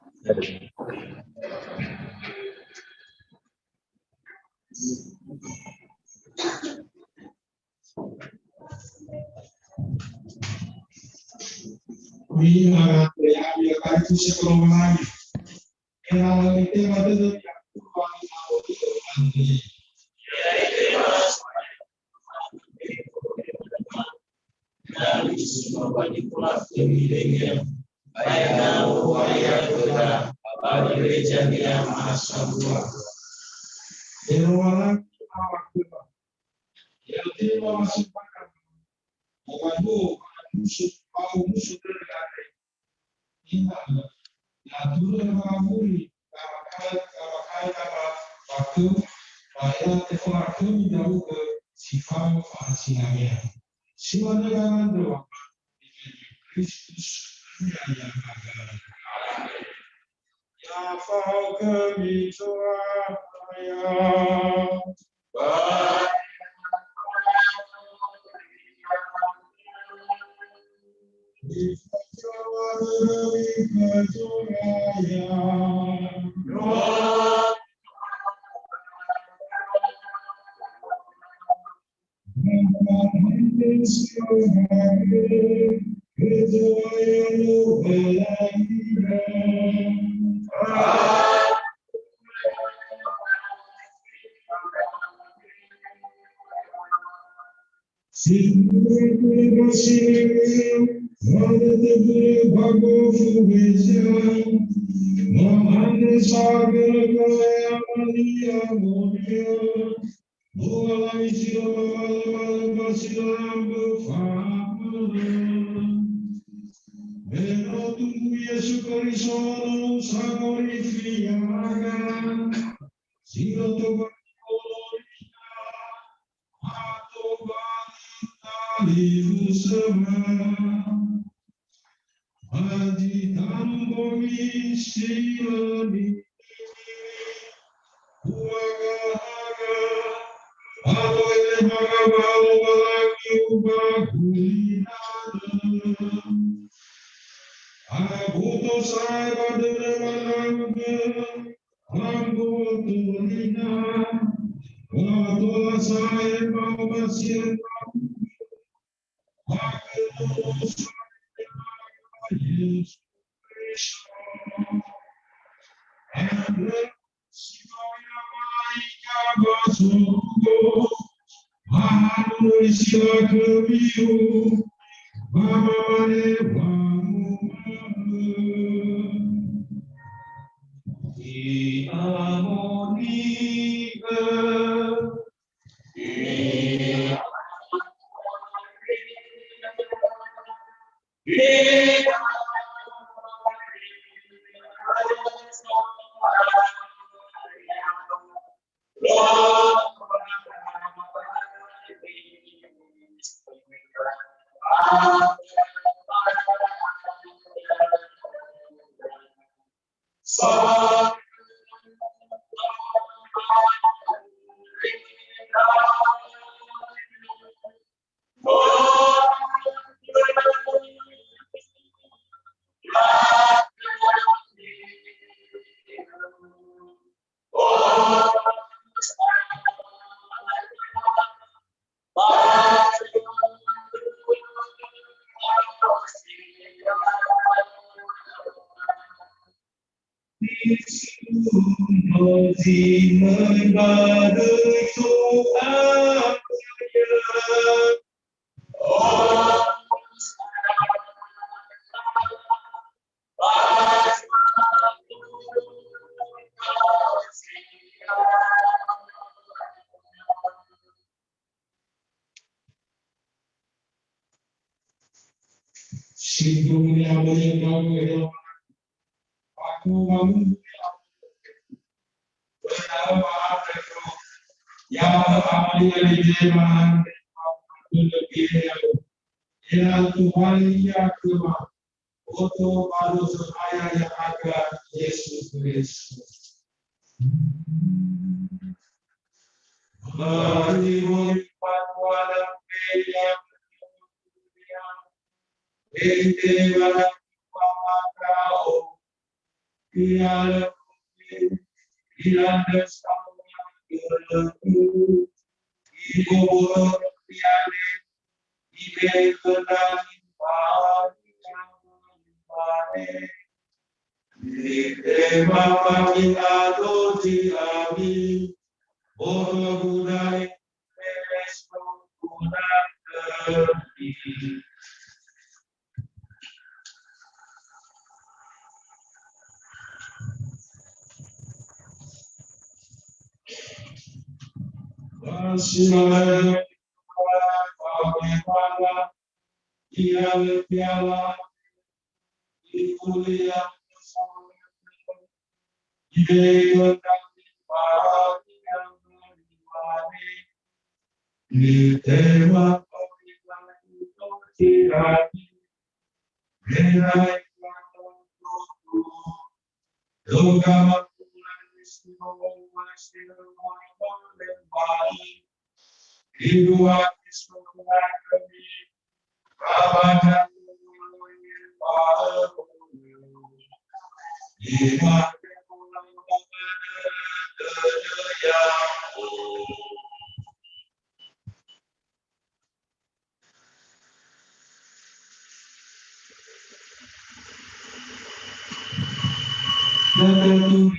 Dan tentu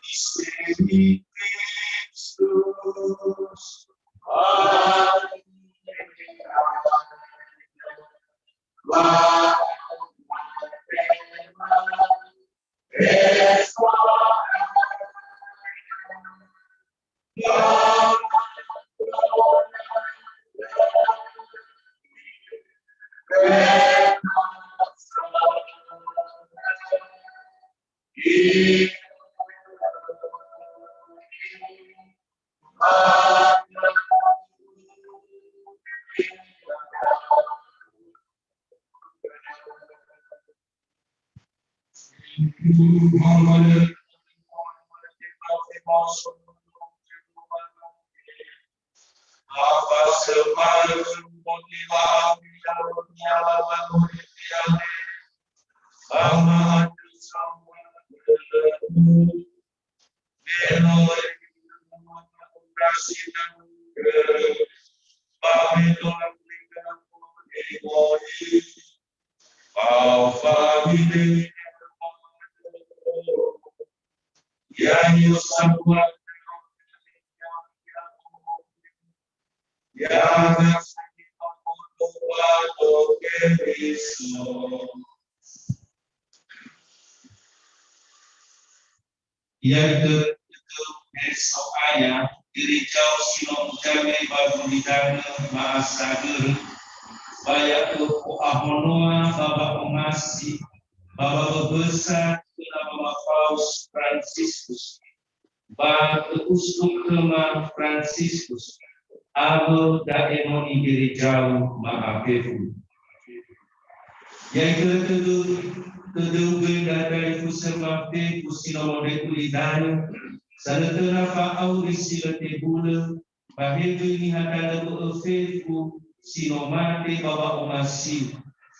misteri Kristus. Yang esok ayah diricau silong jame baru didana maasager baya ke ahonoa baba ongasi baba besar kena baba Paus Franciscus batu uskup kema Franciscus abo daemoni diricau maapefu yang kedua dari pusemate pusino de kulidano sanatera fa aurisi lete bula bahedu ni hakana bu ofefu sinomate baba omasi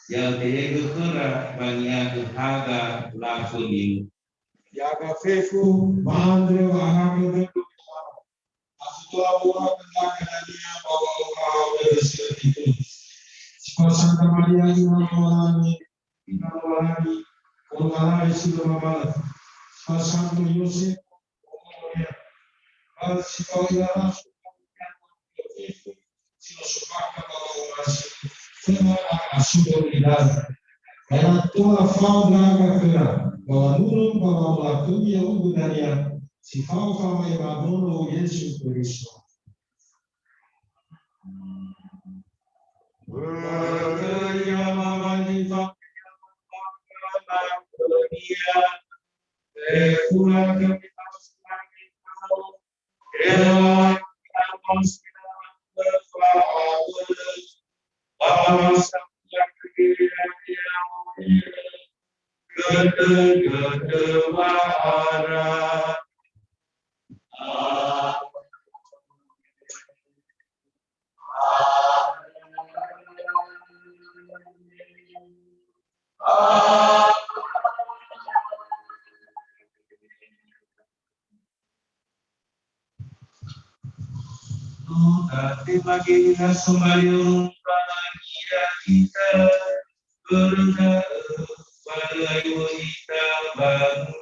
yang tehege kera bania kehaga lakoni Yaga fefu mandre wahage de Asutua buah tentang dia bawa orang dari sini. Santa Maria Inamorani, Kongalai Sidomamala, Santo Yosef, Al-Sikoyara, Sinosubaka Bawasi, Fema Asudolidad, Era tua fauna gafera, bahwa nurun bahwa melakunya ubudania, si fau ibadono Yesus Kristus. Bagi sembayung bahagia kita berda pada kita bangun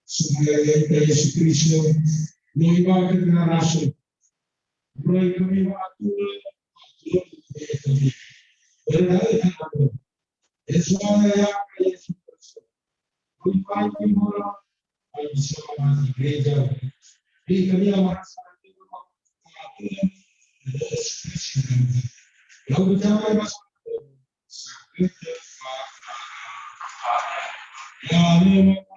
Supaya Yesus Kristus menyebabkan generasi, mulai kami waktu berada di Islam yang Yesus Kristus, menyebabkan orang bisa masuk gereja, di kami merasa Yesus Kristus, lalu jangan masuk sakit yang memang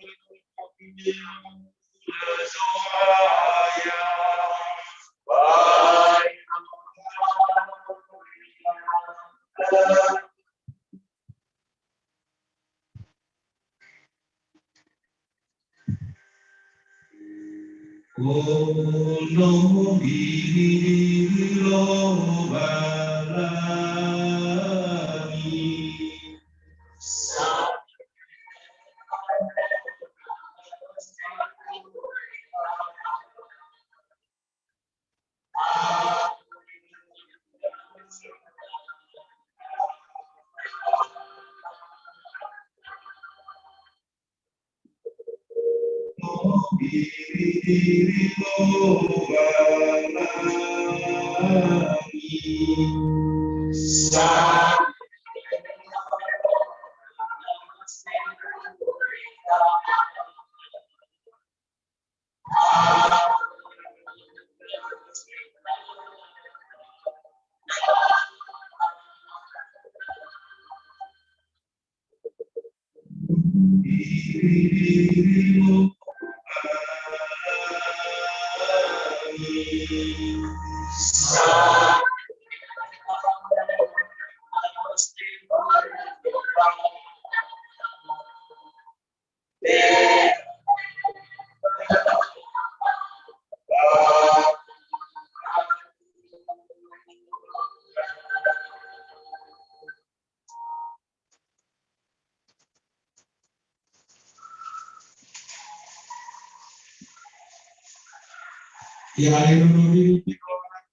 ya ini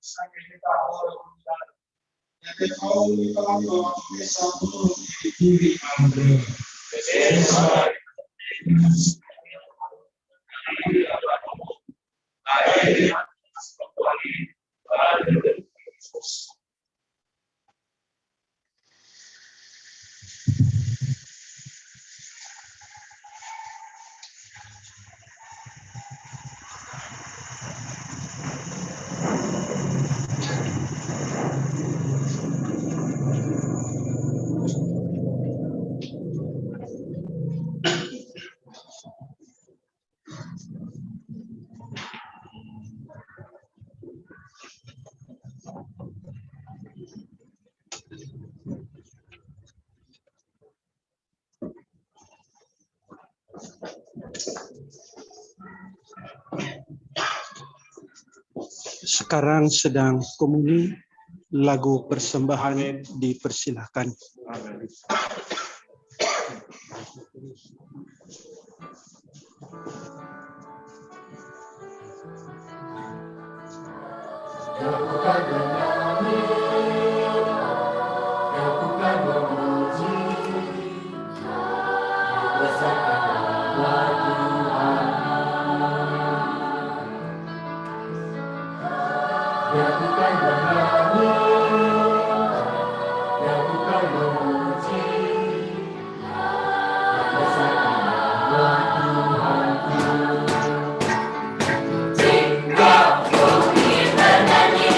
sangat kita tahu kalau bisa diri Andre. Sekarang sedang komuni, lagu persembahan dipersilahkan. Tinggal bumi bernyanyi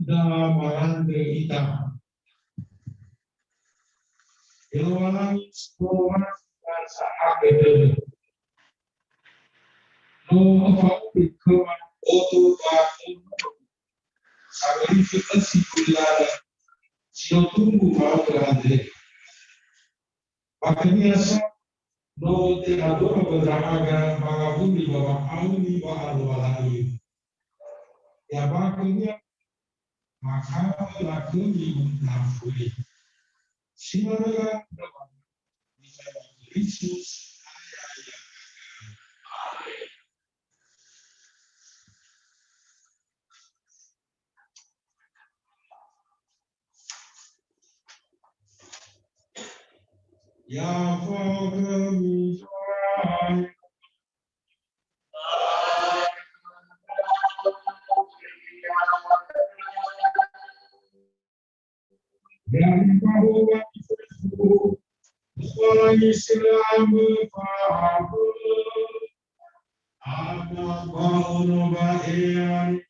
Damarande ita. Ilwalang sekolah dan sahabat. No apa ikut oto batu. Sacrifice kulada. Sino tunggu mau berande. Makanya no te adora berdramaga magabundi bawa auni wa alwalai. Ya makanya maka lakuni nafuri. Simaraga bisa Yesus ya kami dan bahwa itu orang Islam faham anak bauno bahian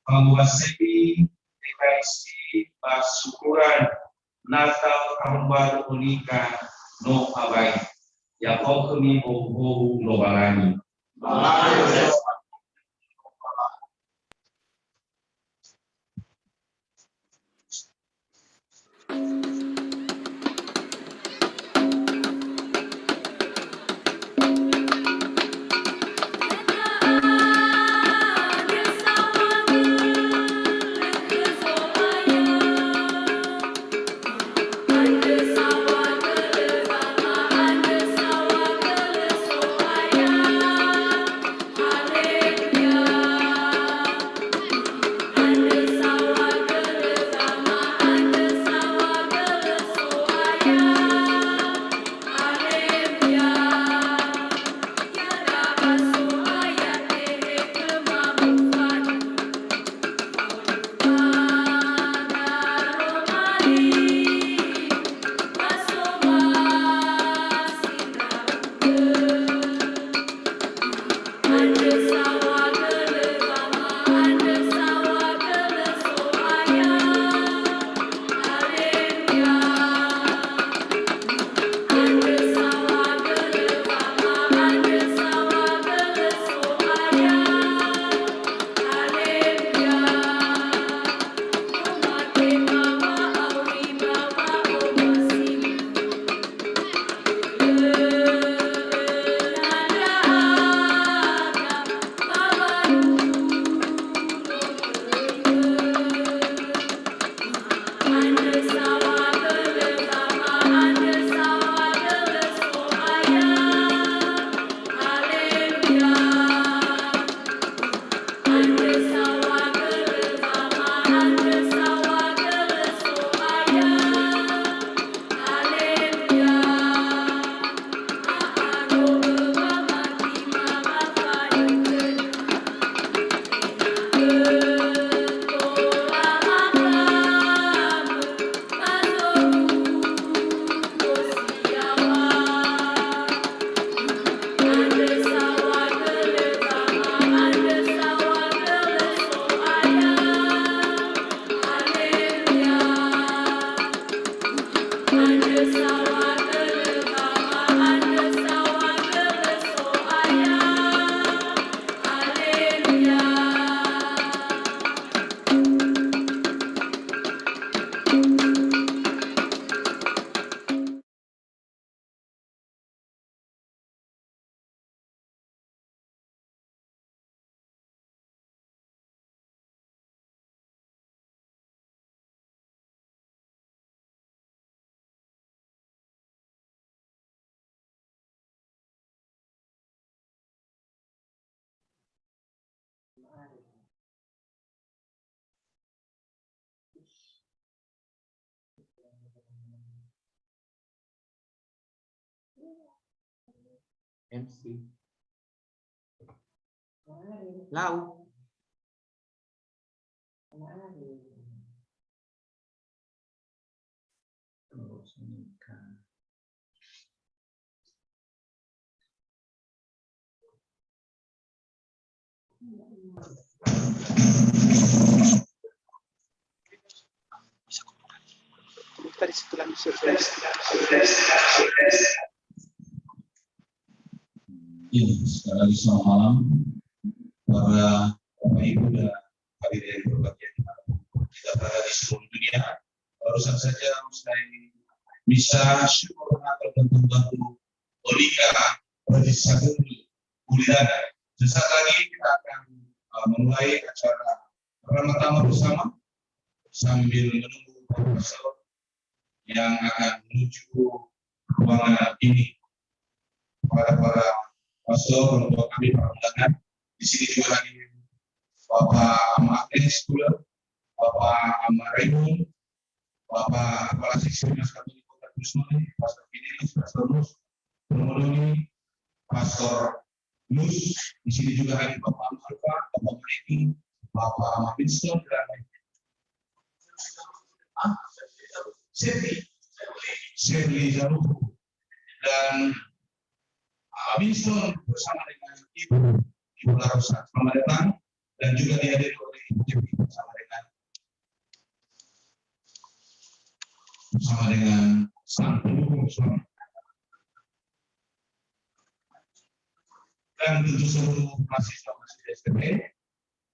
menguasai definisi syukuran Natal tahun baru unika no abai ya kau kami bohu no balani. Hallelujah. MC. Lau. Tadi situ lagi Ya, sekali lagi selamat malam para Bapak Ibu dan hadirin berbahagia kita berada di seluruh dunia. Barusan saja usai misa syukur Natal dan Tahun Baru Onika Prajisagung Bulidana. Sesaat lagi kita akan memulai acara pertama bersama sambil menunggu profesor yang akan menuju ruangan ini. Para pastor, untuk kami para undangan di sini juga hadir Bapak Ahmad Eskuler, Bapak Ahmad Raymond, Bapak Kepala Seksi Dinas Katolik Kota Kusnuli, Pastor Fidelis, Pastor Nus, Permodoni, Pastor Nus, di sini juga hadir Bapak Alfa, Bapak Mereki, Bapak Ahmad Winston, dan Shirley Zaruhu, dan Winston bersama dengan Ibu Larosa. Selamat datang, dan juga dihadiri oleh Ibu Dewi bersama dengan sang pendukung suami. Dan tentu seluruh mahasiswa STP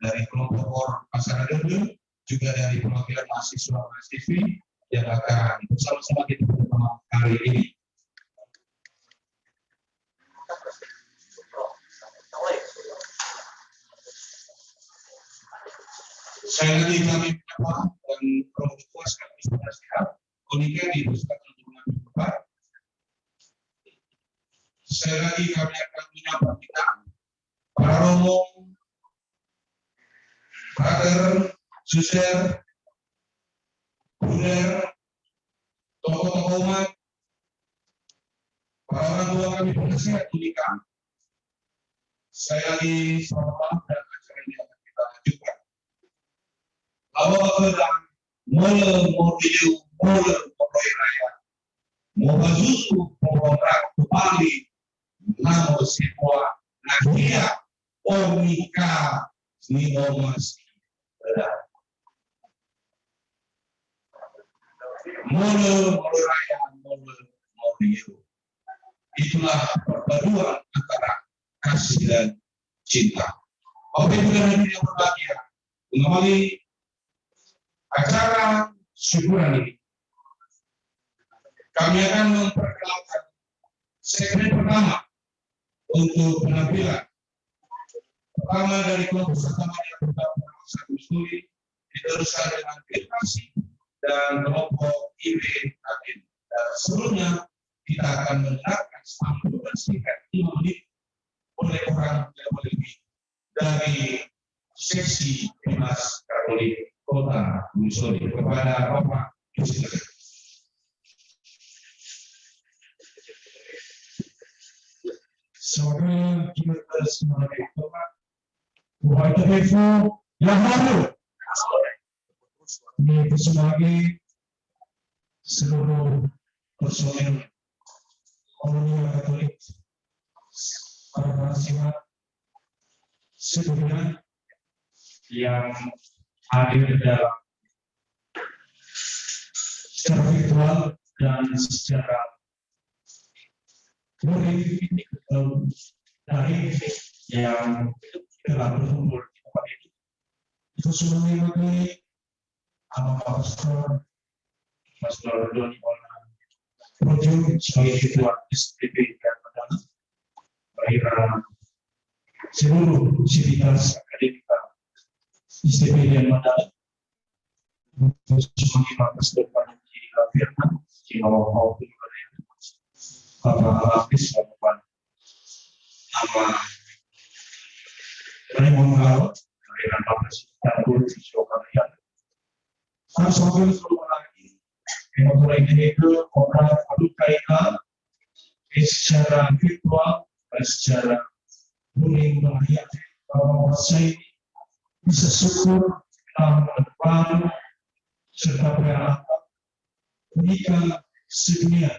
dari kelompok Or Pasar Adende, juga dari perwakilan mahasiswa yang akan bersama-sama kita bersama hari ini. Saya lagi kami menyapa dan berpuas kami sudah siap. Onika dipersilakan untuk mengambil tempat. Saya lagi kami akan menyapa kita para romo, brother, suster, bruder, tokoh-tokoh umat, para orang tua kami penasihat Onika. Saya lagi selamat malam dan acara ini akan kita lanjutkan. Awal kedang, mula mobil, mula mobil raya, mau bazusu, mau kontrak, kembali, namo sebuah nahia, Onika, ni masih berat. Mula raya, mula mobil. Itulah perpaduan antara kasih dan cinta. Bapak Ibu dan hadirin yang berbahagia, kembali acara syukuran ini. Kami akan memperkenalkan segmen pertama untuk penampilan. Pertama dari kelompok pertama yang bernama Satu Studi, diteruskan dengan generasi dan kelompok IB Agen. Dan sebelumnya kita akan mendengarkan sambutan singkat 5 menit oleh orang yang lebih dari seksi Dinas Katolik Kota Kusnuli kepada Bapak Yusuf. Saudara kita sebagai Bapak Buat Tefu yang baru ini sebagai seluruh personel Komunitas Katolik para mahasiswa sedunia yang hadir dalam secara virtual dan secara dari yang telah berkumpul di tempat ini. Itu sudah mengikuti Pastor Doni Olam Projo sebagai ketua STP dan Madana, Baira seluruh sivitas akademika STP dan Madana, sebagai Pastor Panji Firman, Cino Bapak Hafiz, Bapak nama Raymond Halo, aliran Bapak Sitanggul, Siswa Kalian. Sambil seluruh lagi, Emotora ini itu orang Adukaina secara virtual, secara boleh melihat bahwa saya bisa syukur dalam depan serta peralatan menikah sedunia.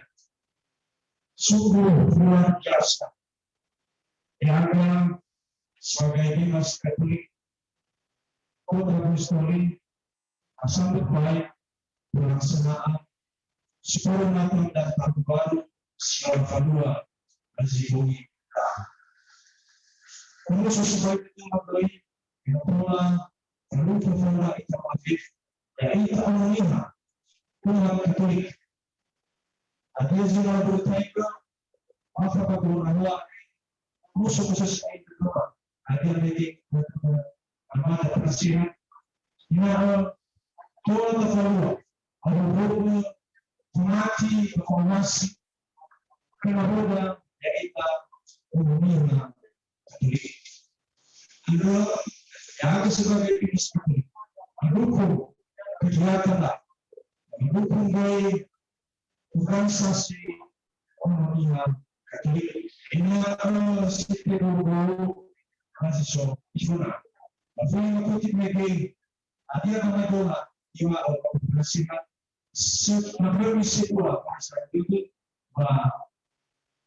Sungguh luar biasa. Yang sebagai dinas Katolik Kota Apostoli sambut baik pelaksanaan Syukuran Natal dan Tahun Baru Siang kedua Azibungi. Kami sesuai dengan baik yang telah perlu pertama informatif yaitu anonima Tuhan Katolik. Ada juga bertanya apa kebenaran musuh khusus itu ada meeting Armada Presiden yang Tuhan terlalu ada mati informasi kenaboda yaitu umumnya Katolik. Anda yang sebagai dinas Katolik mendukung kegiatan, mendukung baik organisasi umumnya Katolik. Ini adalah sekitar mahasiswa Islam. Tapi yang kutip lagi, ada yang bola jiwa operasinya sebelum sekolah masa itu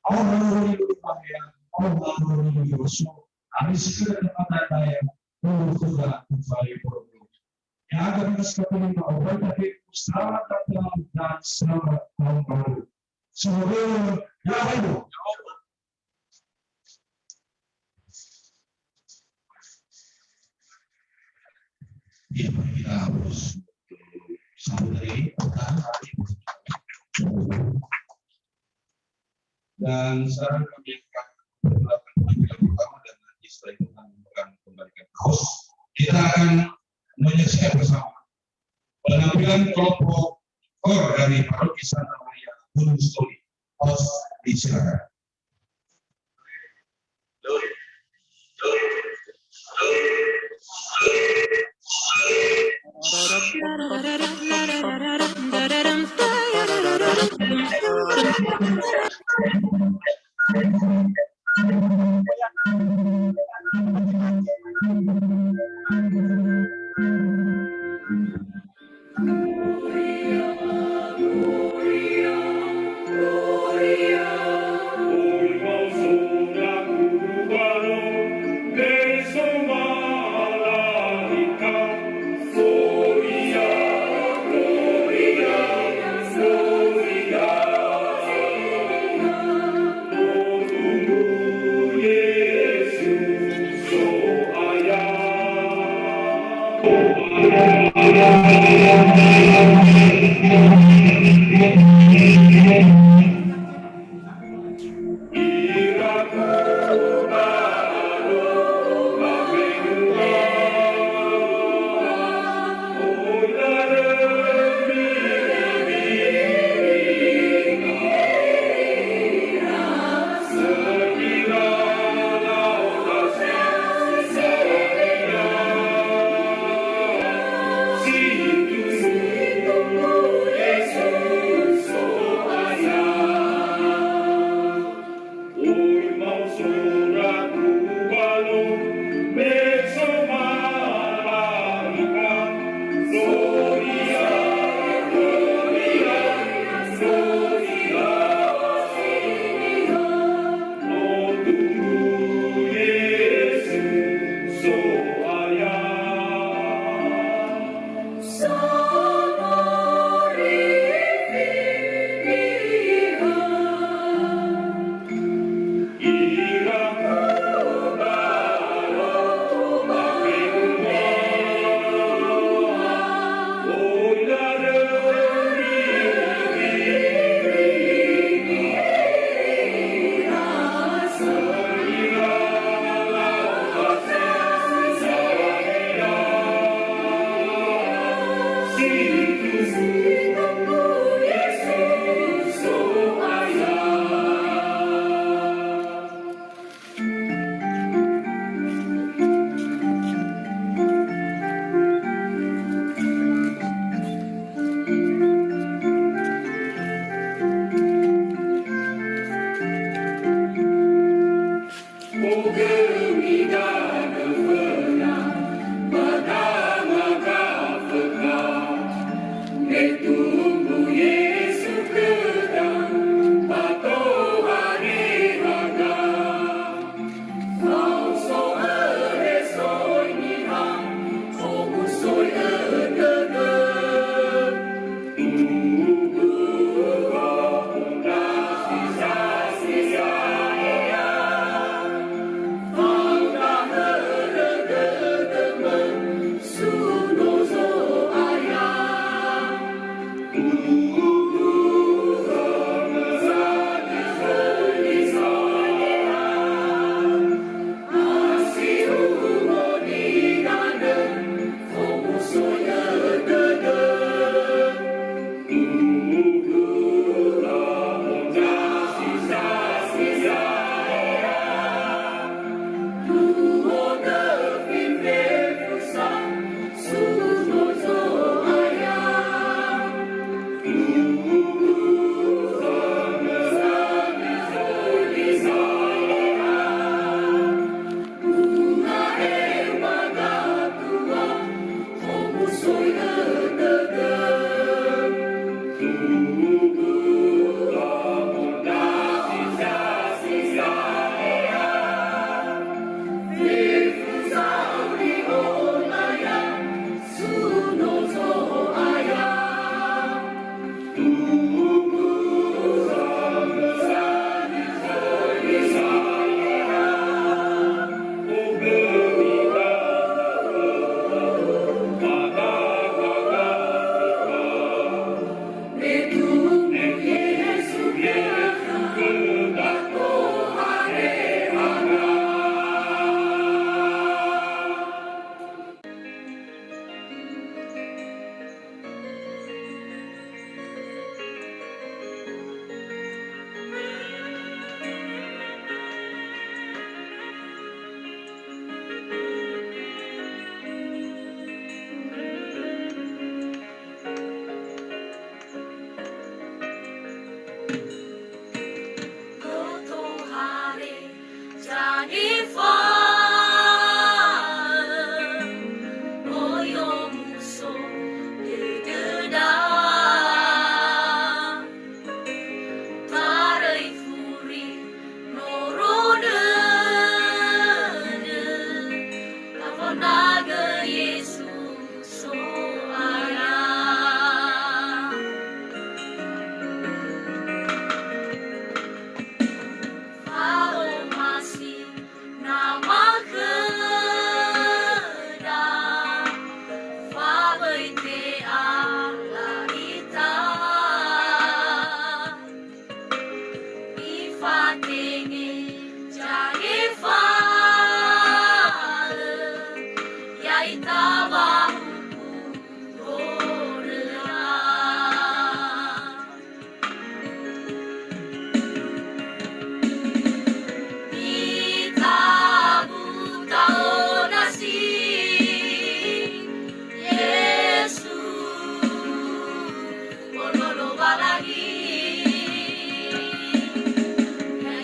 orang itu yang orang itu so ada sekitar tempat yang juga upaya program. Yang akan disebutkan bahwa tapi selamat datang dan selamat tahun baru. Semoga ya itu. Ya, kita harus sampai dan sekarang kami akan melakukan panggilan pertama dan nanti setelah itu kami akan kembalikan host. Kita akan menyaksikan bersama penampilan kelompok kor dari Paroki Santa Maria Gunung Stoli. Host disilakan. Yesus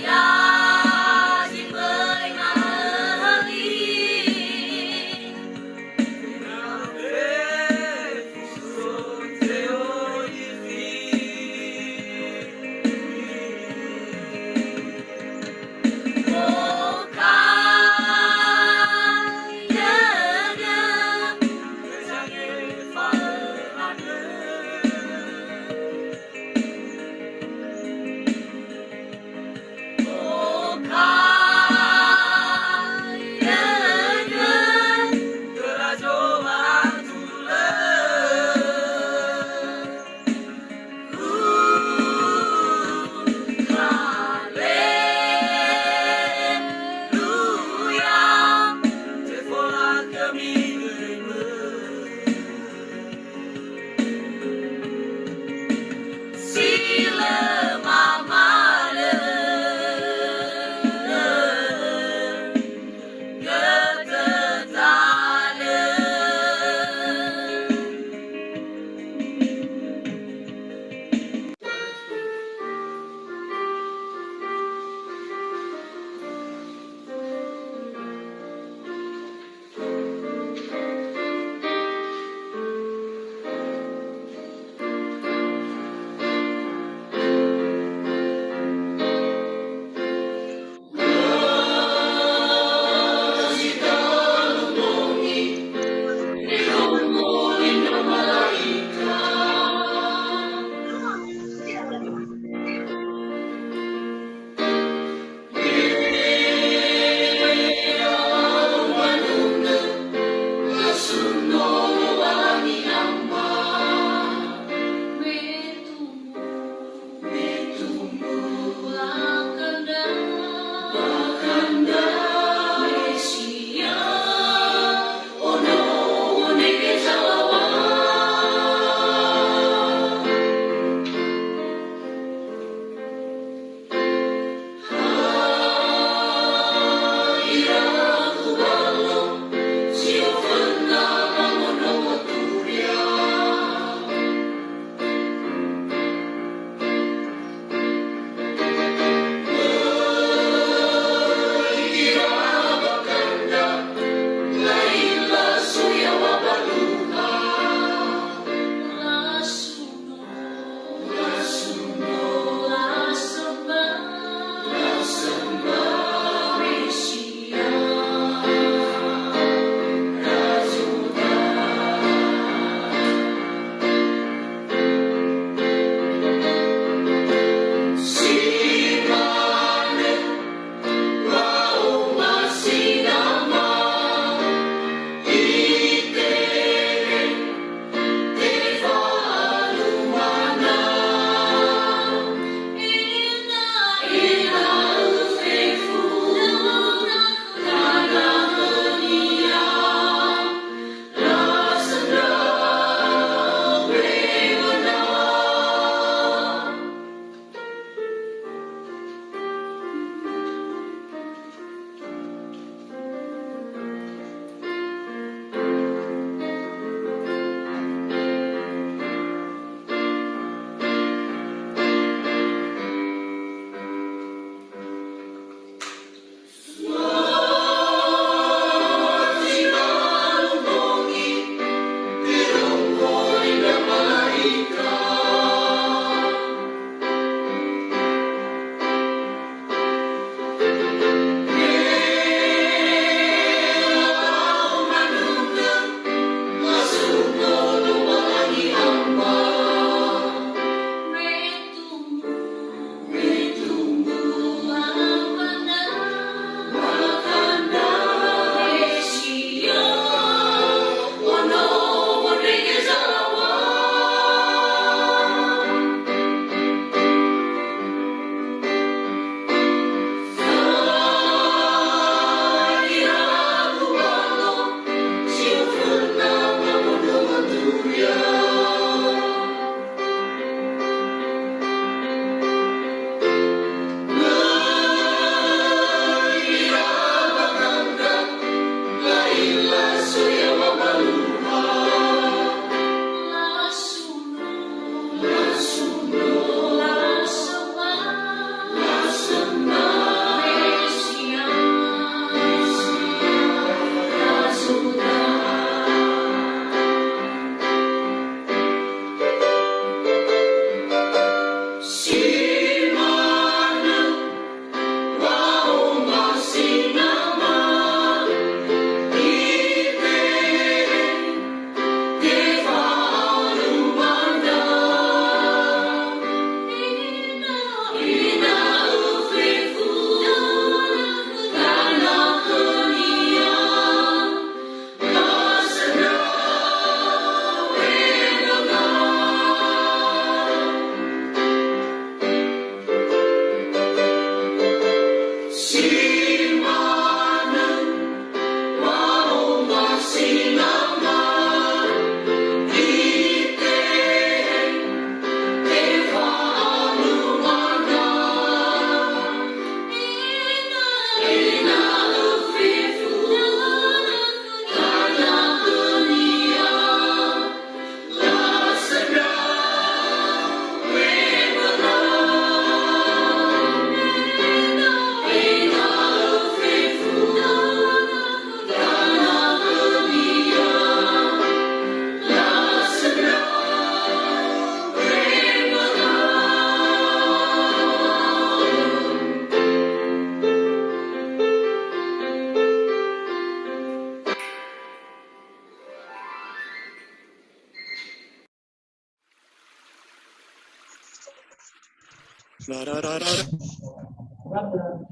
Ya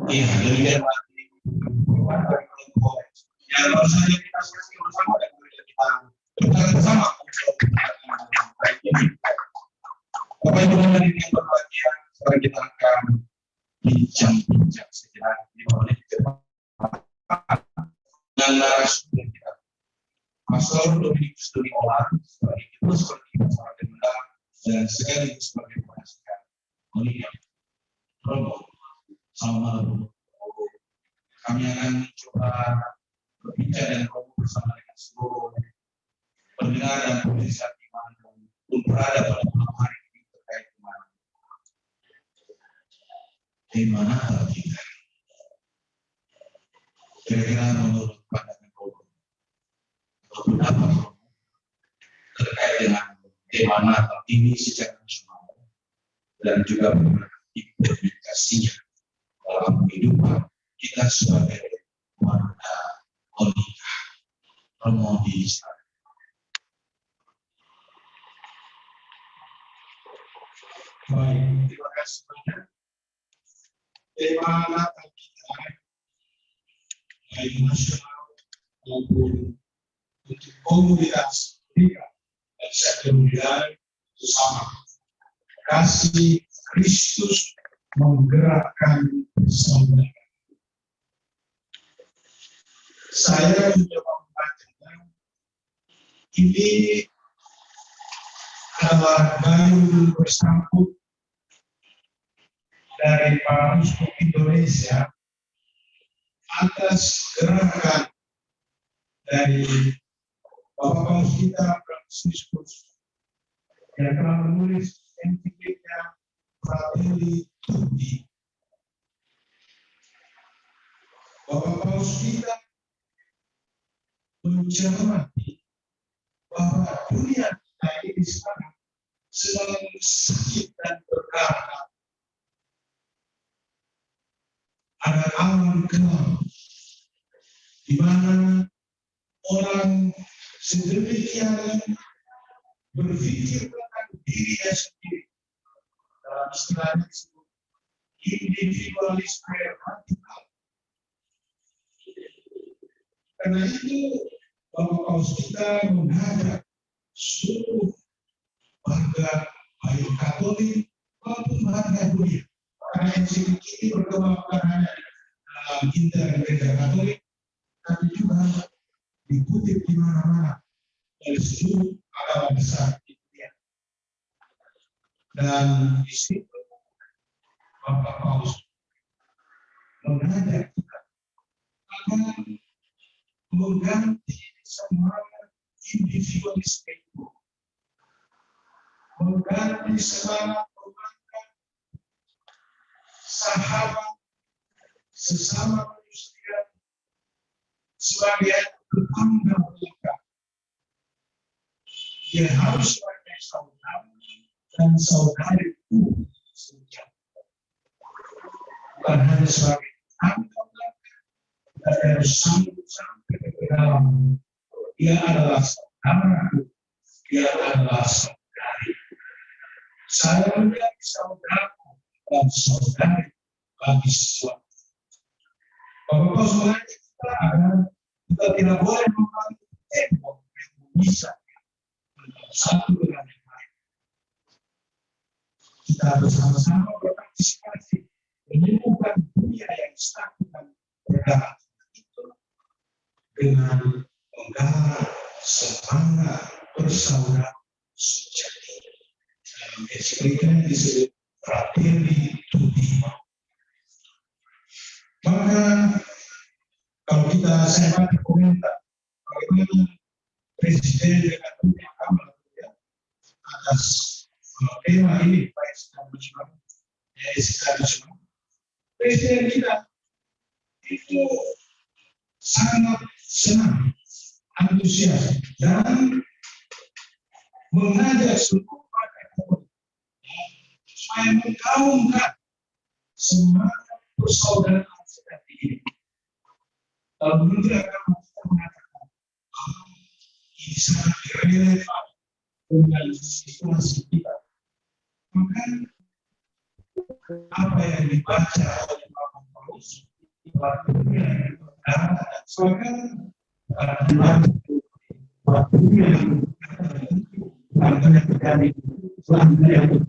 Iya, demikian Pak. Yang baru saja kita saksikan bersama dan kita bersama. Bapak Ibu dan Hadirin yang berbahagia, sekarang kita akan bincang-bincang sejenak di menit ke depan dengan narasumber kita. Pastor Dominikus Doni Olah sebagai ketua seperti bersama dengan dan sekaligus sebagai penasihat. Romo, selamat malam. Kami akan coba berbincang dan ngobrol bersama dengan seluruh pendengar dan pemirsa di mana pun berada pada malam hari ini terkait tema Natal kita. Kira-kira menurut pandangan Romo ataupun apa terkait dengan tema Natal ini secara nasional dan juga implementasinya dalam kehidupan kita sebagai warga Onika Romo di Israel. Baik, terima kasih banyak. Tema Natal kita baik nasional maupun untuk komunitas Onika dan secara budaya itu sama. Kasih Kristus menggerakkan persaudaraan. Saya mencoba membacakan ini adalah gayung bersambut dari para uskup Indonesia atas gerakan dari Bapak Paus kita Franciscus yang telah menulis ensiklika Fratelli Tutti. Bapak Paus kita mencermati bahwa dunia kita ini sekarang sedang sakit dan berdarah. Ada alam gelap di mana orang sedemikian berpikir tentang dirinya sendiri. Dalam istilah disebut individualisme radikal. Karena itu Bapak Paus kita mengajak seluruh warga baik Katolik maupun warga dunia. Karena ensiklik ini berkembang bukan hanya dalam inter gereja Katolik, tapi juga dikutip di mana-mana dari seluruh agama besar di dunia. Dan di situ Bapak Paus mengajak kita agar mengganti semangat individualisme itu, mengganti semangat memandang sahabat sesama manusia sebagai tetangga mereka. Dia harus sebagai saudara dan saudariku sejati. Bukan hanya sebagai tetangga mereka, tapi harus sampai ke dalam. Dia adalah saudara, dia adalah saudari. Saya menjadi saudara dan saudari bagi sesuatu. Bapak Paus mengajak kita agar kita tidak boleh membantu tembok yang bisa satu dengan yang lain. Kita bersama-sama berpartisipasi menyembuhkan dunia yang sakit dan berdarah itu dengan menggarap semangat persaudaraan sejati. Dalam ensiklikanya disebut Fratelli Tutti. Maka kalau saya baca komentar bagaimana Presiden Katolik Kamala atas tema ini baik secara nasional, Presiden kita itu sangat senang, antusias dan mengajak seluruh warga Katolik supaya menggaungkan semangat persaudaraan seperti ini. Kalau Menteri Agama kita mengatakan ini sangat relevan dengan situasi kita, maka apa yang dibaca oleh Bapak Paulus dunia dan soalnya dunia yang terjadi selanjutnya yang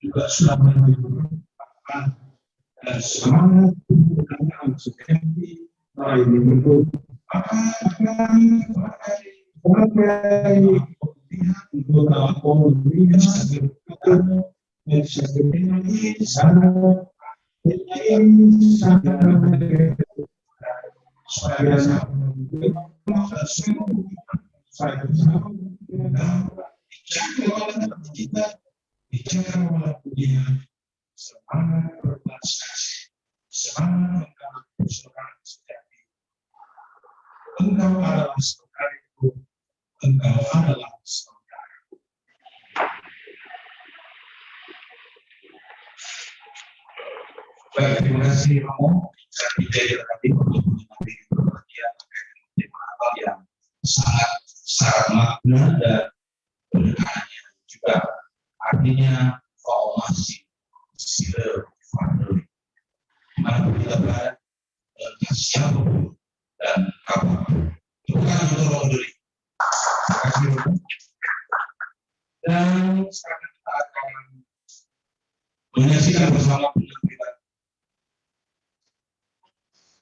juga sudah menunjukkan dan semangat dalam seperti ini semangat berbelas kasih, semangat persaudaraan sejati. Engkau adalah saudaraku, engkau adalah saudaraku. Baik, terima kasih Romo. Saya tidak tadi untuk mengenai perbagian tema yang sangat makna dan penekatannya juga artinya formasi sila family. Mana kita berada siapapun dan kapan Tuhan menolong diri. Terima kasih Romo. Dan sekarang kita akan menyaksikan bersama penampilan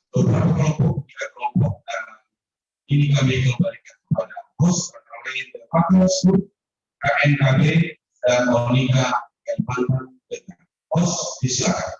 beberapa kelompok, 3 kelompok, dan ini kami kembalikan kepada host antara lain Pak Yusuf, KNKB dan Monika yang mantan dengan host disilakan.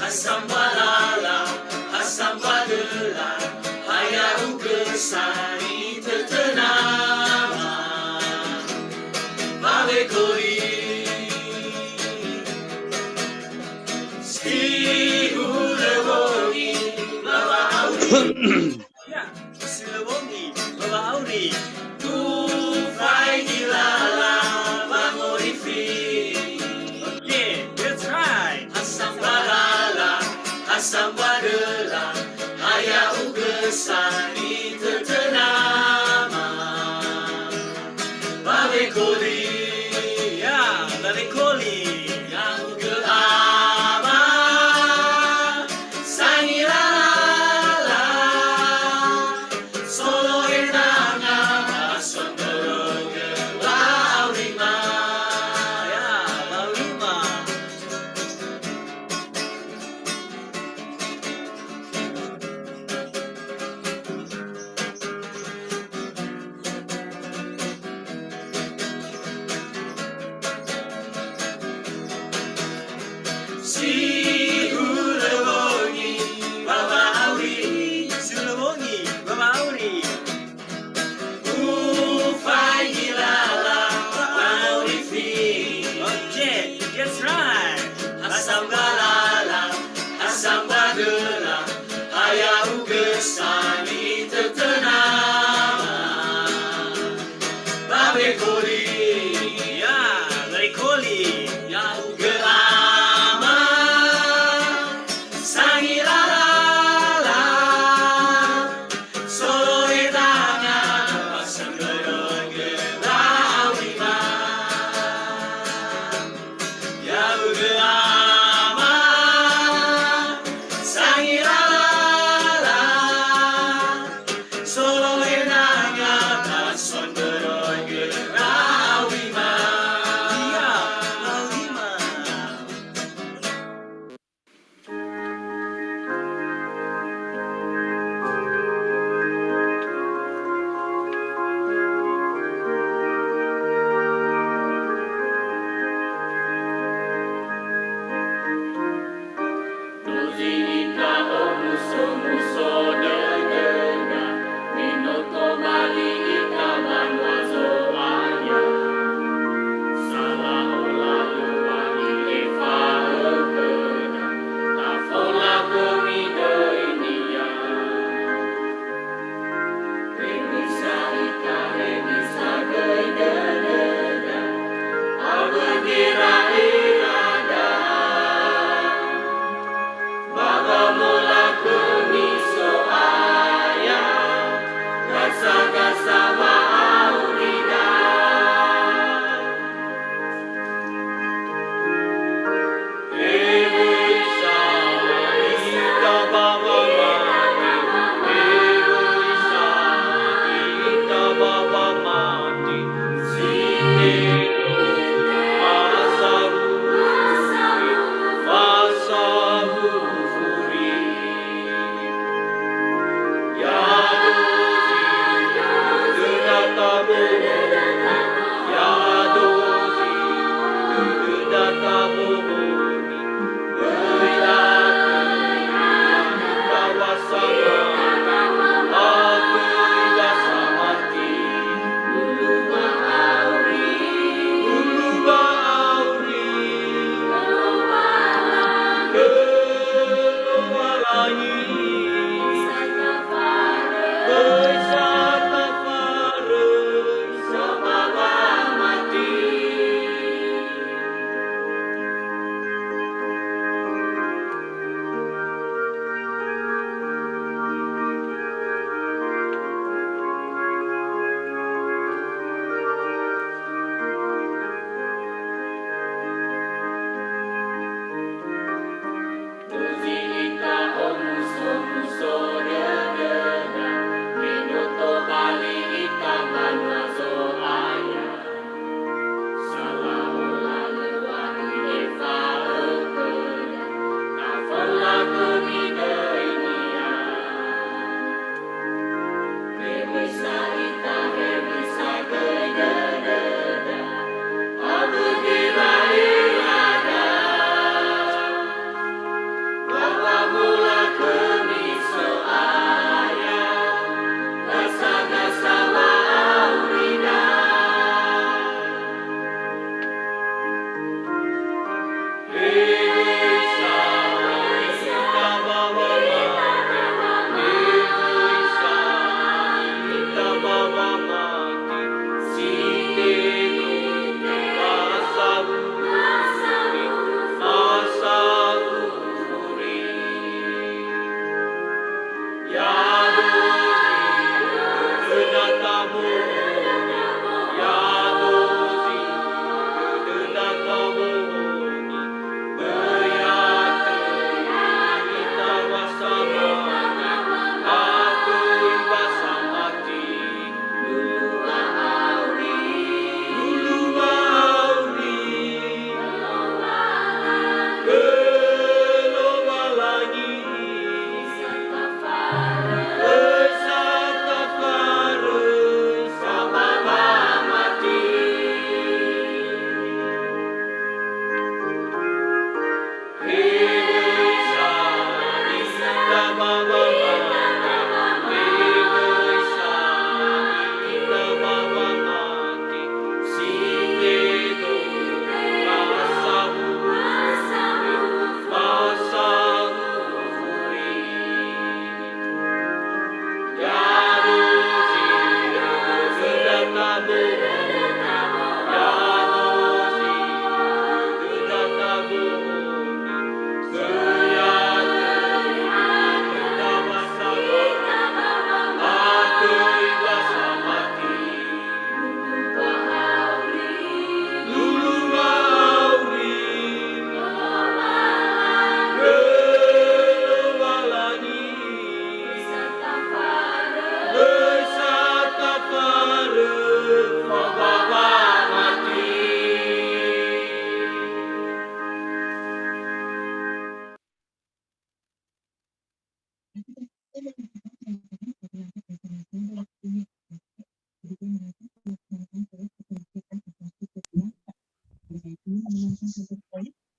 Hasambalala, hasambadela, hayau kesani tertenama, Mabekori. Silewongi, bawa auri. Ya, silewongi, bawa auri. Tufai dilala, bangorifi. Okay, that's right. Hasambalala, hasambadela, hayau kesani tertenama, Babekoli. Ya, Babekoli. Yang keama, sangilala, solo enanga, sondoroge, baulima. Ya, baulima.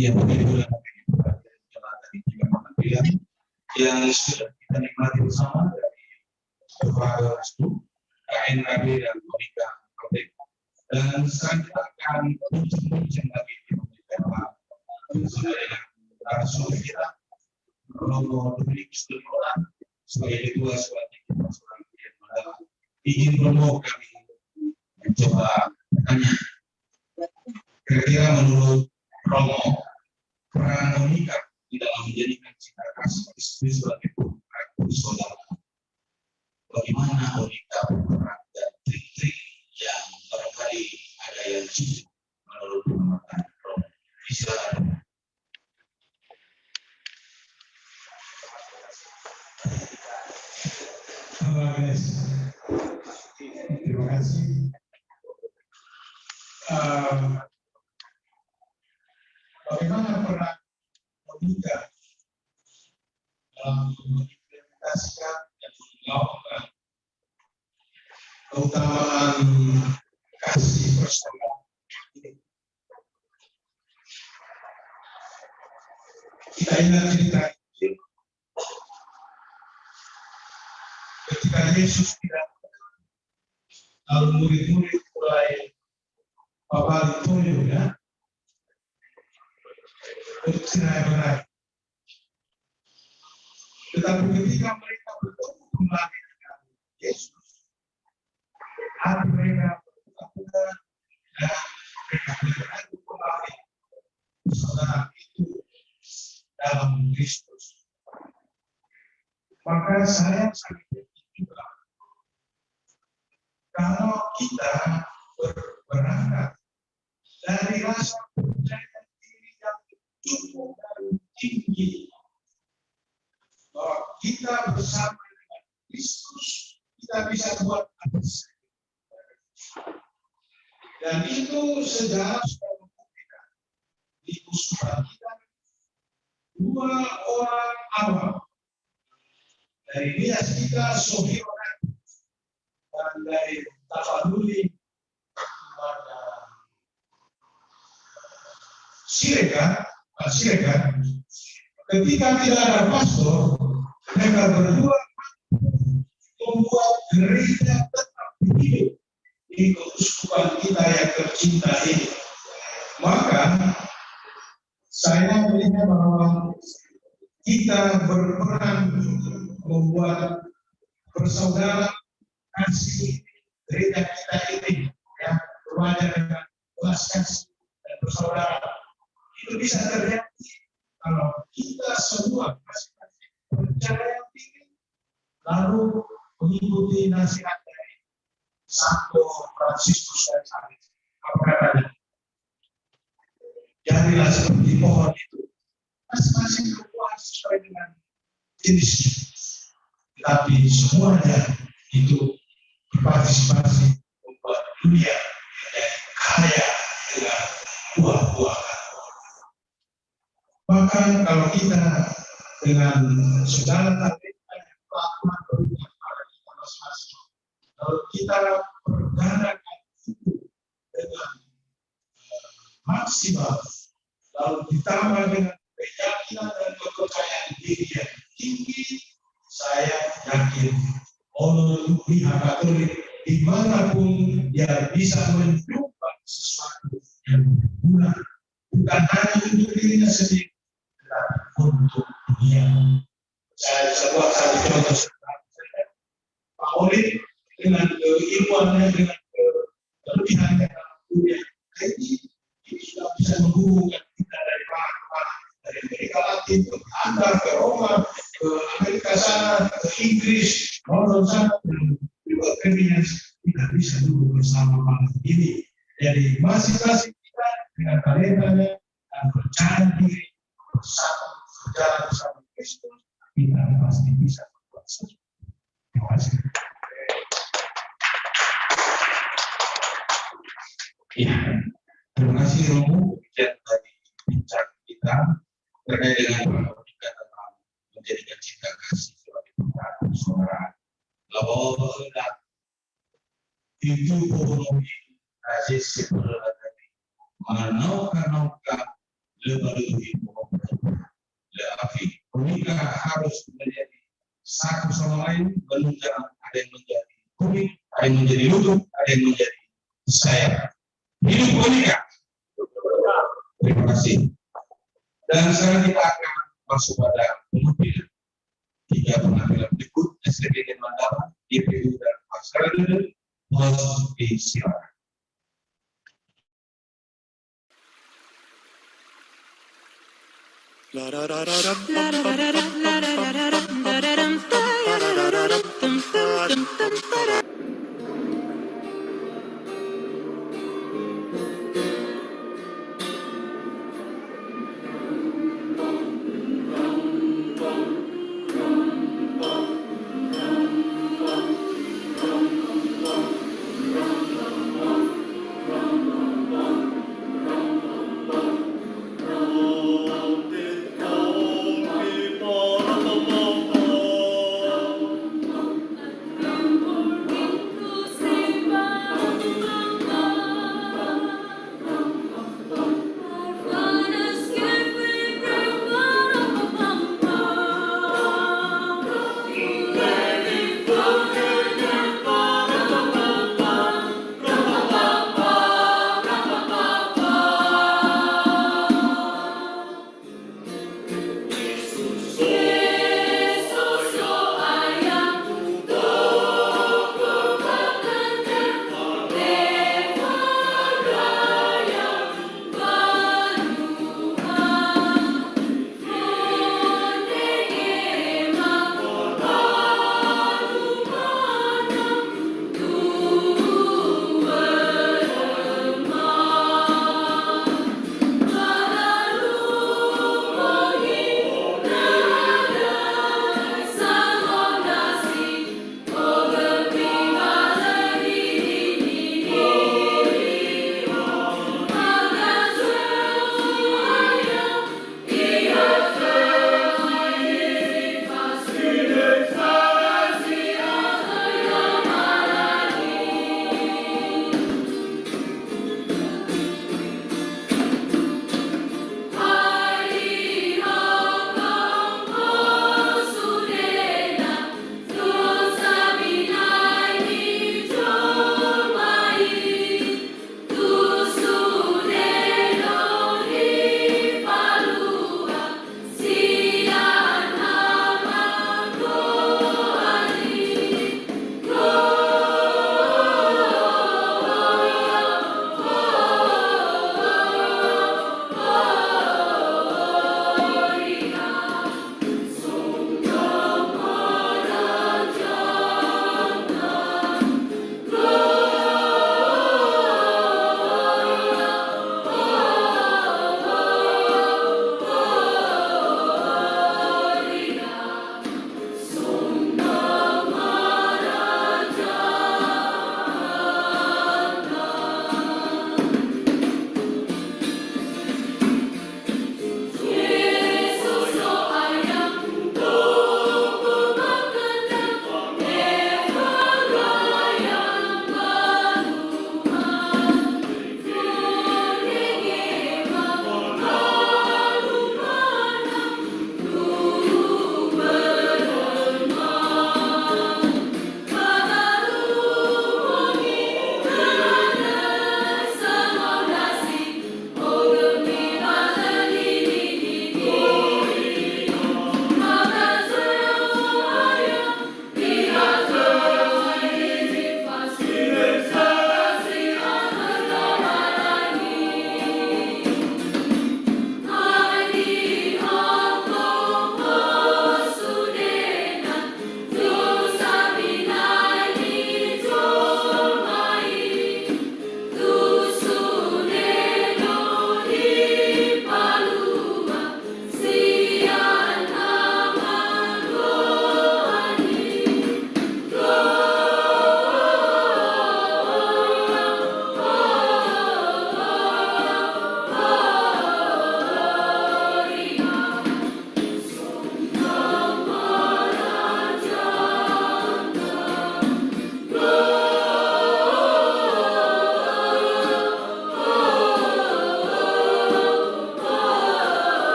yang begitu dan yang sudah kita nikmati bersama dari Bapak Restu, KNKB dan Monika Kotek. Dan sekarang kita akan bincang lagi di beberapa bersama dengan narasumber kita, Romo Dominikus Donola sebagai ketua sebagai kita seorang yang adalah izin Romo kami mencoba tanya. Kira-kira menurut Romo, peran Monika di dalam menjadikan cinta kasih Kristus sebagai praktik saudara. Bagaimana Monika berperan dan trik-trik yang barangkali ada yang sulit menurut pengamatan Romo. Silakan. Halo Agnes, terima kasih. Bagaimana peran Monika dalam mengimplementasikan dan melakukan keutamaan kasih personal ini? Kita ingat cerita Injil ketika Yesus tidak lalu murid-murid mulai Bapak Antonio ya untuk cerai-berai. Tetapi ketika mereka bertemu kembali dengan Yesus, hati mereka berputar dan mereka beradu kembali saudara itu dalam Kristus. Maka saya sangat yakin juga kalau kita berangkat dari rasa percaya diri yang cukup dan tinggi bahwa kita bersama dengan Kristus kita bisa buat apa saja. Dan itu sejarah sudah membuktikan di usulan kita dua orang awal dari Nias kita Sohioran dan dari Tafaduli kepada Siregar, ketika tidak ada pastor, mereka berdua membuat gereja tetap hidup di keuskupan kita yang tercinta ini. Maka saya melihat bahwa kita berperan membuat persaudaraan kasih gereja kita ini yang berwajah dengan belas kasih dan persaudaraan. Itu bisa terjadi kalau kita semua masing-masing percaya diri lalu mengikuti nasihat dari Santo Fransiskus dan Sales. Apa katanya? Jadilah seperti pohon itu, masing-masing berbuah sesuai dengan jenisnya. Tetapi semuanya itu berpartisipasi membuat dunia menjadi kaya dengan buah-buahan. Bahkan kalau kita dengan segala takdirnya pelakuan berbuat pada kita masing-masing, kalau kita perganakan itu dengan maksimal, lalu ditambah dengan keyakinan dan kepercayaan diri yang tinggi, saya yakin oleh pihak Katolik dimanapun dia bisa menyumbang sesuatu yang berguna, bukan hanya untuk dirinya sendiri, tetapi untuk dunia. Saya bisa buat satu contoh sederhana. Pak Oli dengan keilmuannya, dengan kelebihannya dalam dunia ini sudah bisa menghubungkan kita dari mana-mana, dari Amerika Latin ke Belanda, ke Roma, ke Amerika sana, ke Inggris, London sana, dan juga kemungkinan kita bisa duduk bersama malam ini. Jadi masing-masing kita dengan talentanya dan percaya diri bersama berjalan bersama Kristus, kita pasti bisa berbuat sesuatu. Terima kasih. Ya, terima kasih Romo dari bincang kita terkait dengan tentang menjadikan cinta kasih sebagai perkara saudara. Lalu itu ekonomi kasih sebenarnya tadi menaukan lebih lebih unika harus menjadi satu sama lain, menunjang ada yang menjadi kuning, ada yang menjadi lutut, ada yang menjadi sayap. Hidup unika. Terima kasih. Dan sekarang kita akan masuk pada pengambilan 3 pengambilan berikut SDG Mandala, IPU dan masyarakat. Mohon disilakan. Om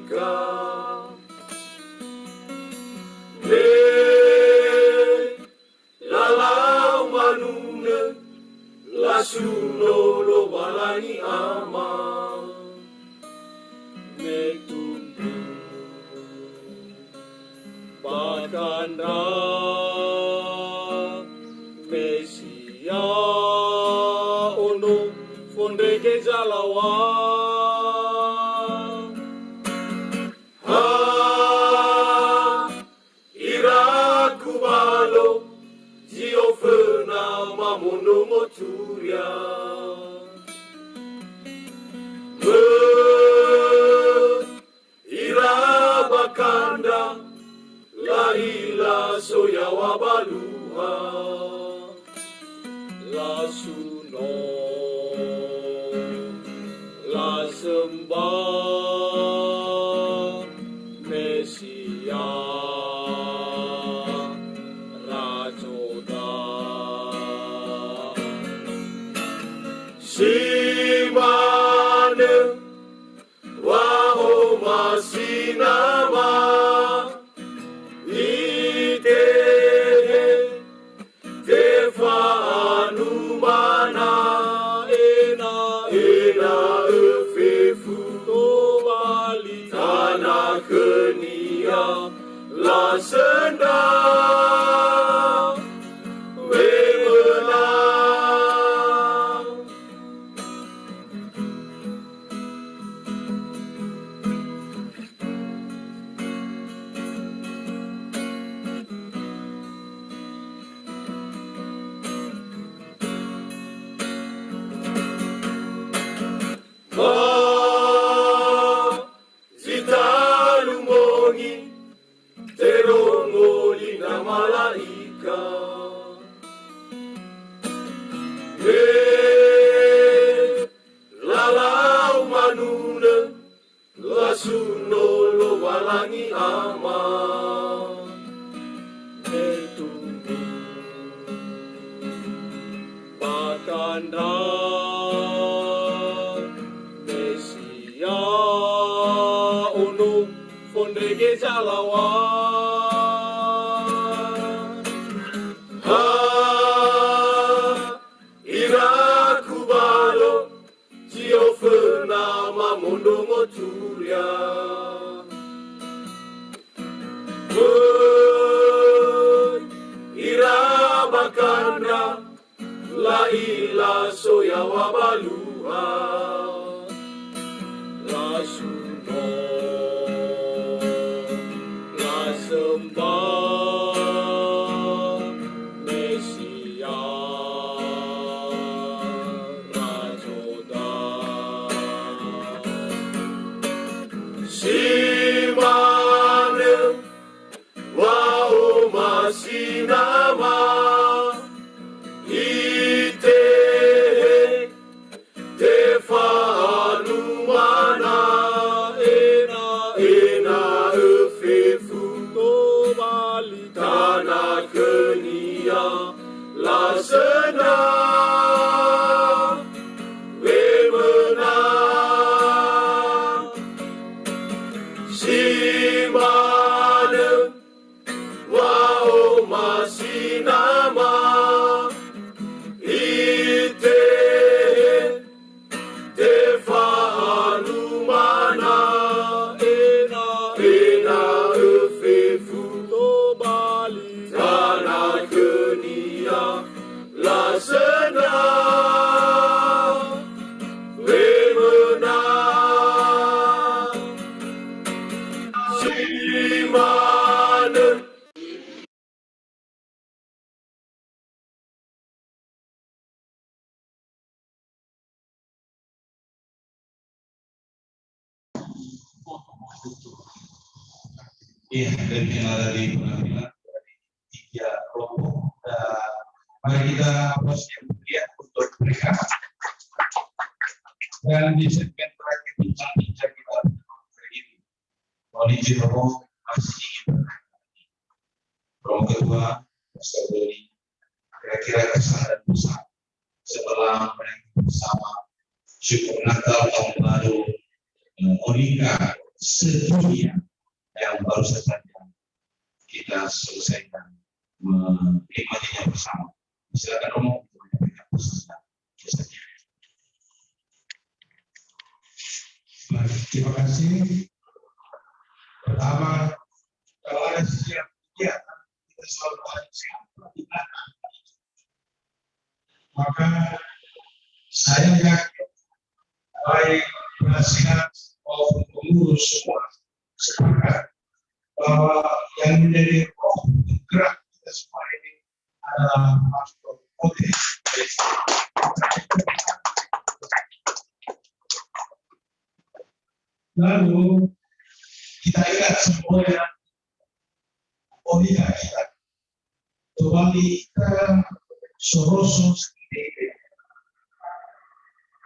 Onika lalau manune lasuno lo balani ama metumpi bakanda mesia ono fondeke jalawa mamono moturia irabakanda la ila soya wabaluha la suno la sembah Mesia Simane waho masinama ite tefa anumana ena efefu tobali tanah kenia la senda Iya, demikian dari penampilan dari 3 kelompok. Mari kita proses yang untuk mereka. Dan di segmen terakhir bincang-bincang kita hari ini, Wali Romo masih Romo kedua, Pastor Doni, kira-kira kesan dan pesan setelah mereka bersama syukur Natal tahun baru Monika sedunia yang baru saja kita selesaikan menikmatinya bersama. Silakan Romo untuk menyampaikan pesan. Baik, terima kasih. Pertama, kalau ada setiap kegiatan kita selalu tanya siapa di belakang. Maka saya yakin baik penasihat maupun pengurus semua sepakat bahwa yang menjadi roh gerak kita semua ini adalah Pastor Otis. Lalu kita ingat semuanya Onika kita kembali ke Soroso sendiri.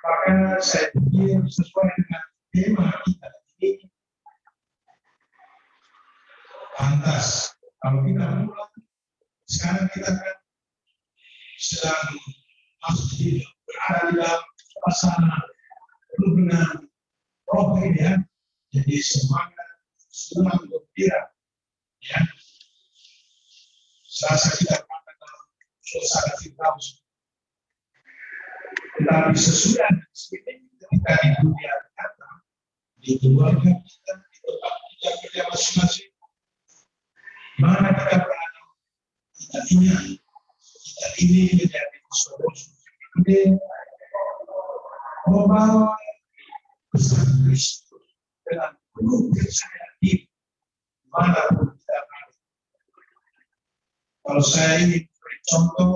Maka saya pikir sesuai dengan tema kita ini pantas kalau kita mulai sekarang kita kan sedang masih berada di dalam suasana penuh dengan roh ini ya, jadi semangat, senang, gembira, ya. Serasa kita berada dalam suasana firdaus. Tetapi sesudah ini ketika di dunia nyata, di keluarga kita, di tempat kita kerja masing-masing, mana kita berada, kita ingat, kita ini menjadi solusi ini membawa pesan Kristus dengan penuh percaya diri dimanapun kita berada. Kalau saya ingin beri contoh,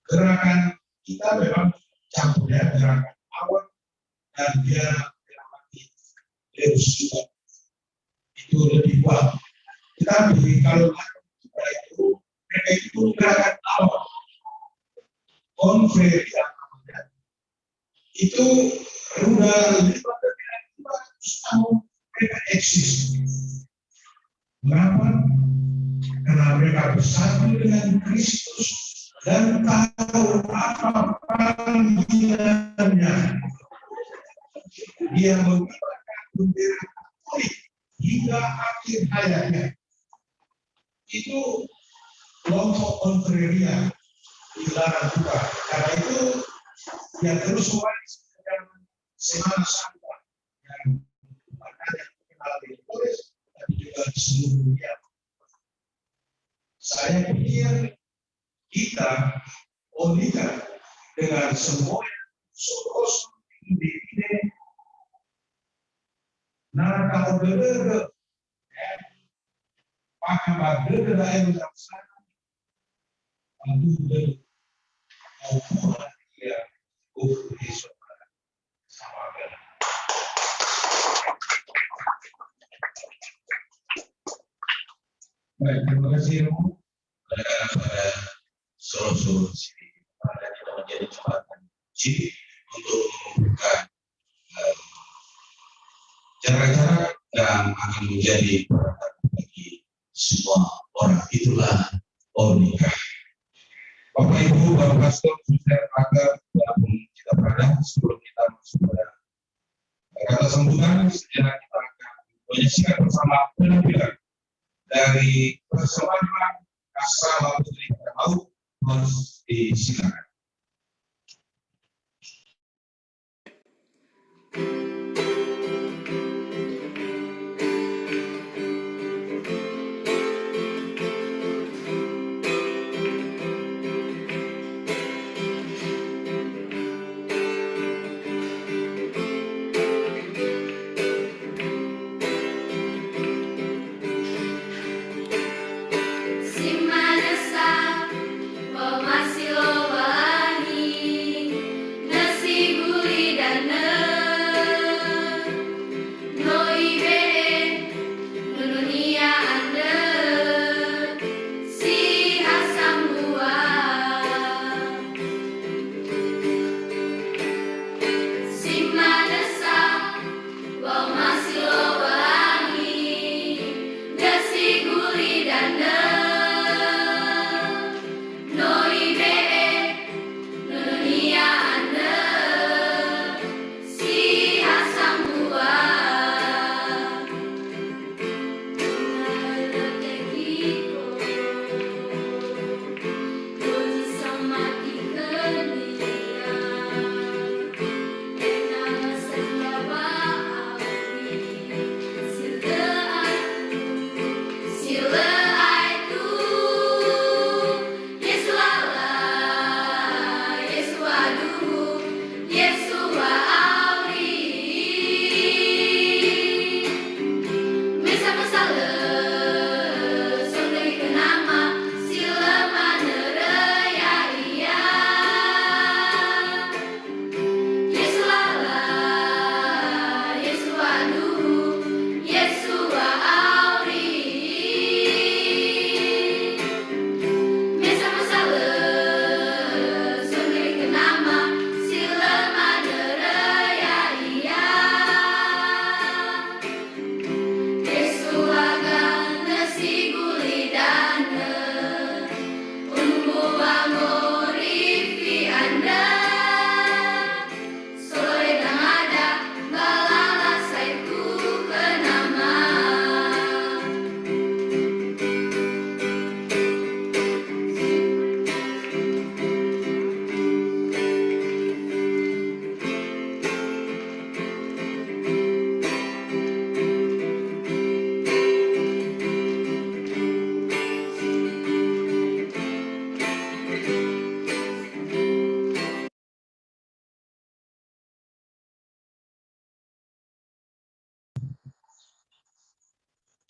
gerakan kita memang campur ya, gerakan awal dan dia gerakan Deus juga itu lebih kuat. Tetapi kalau kita itu mereka itu gerakan awal konflik itu sudah 500 tahun mereka eksis. Mengapa? Karena mereka bersatu dengan Kristus dan tahu apa panggilannya. Dia mengibarkan bendera Katolik hingga akhir hayatnya. Itu kelompok konfreria dilarang juga. Karena itu dia terus mewaris Semana Santa yang makanya terkenal di Flores tapi juga di seluruh dunia. Saya pikir kita Onika dengan semua soros ini naraka odere maka badere daerah yang sana lalu Tuhan dia Yesus sama dengan baik, terima kasih Romo. Pada Solo sini pada kita menjadi jembatan kunci untuk membuka cara-cara yang akan menjadi berkat bagi semua orang. Itulah Onika. Bapak Ibu, Bapak Pastor, Saudara Raga, walaupun kita berada sebelum kita masuk pada kata sambutan, sejenak kita akan menyaksikan bersama penampilan dari persembahan Kasala Putri Mau harus disilakan. Nasi gurih dan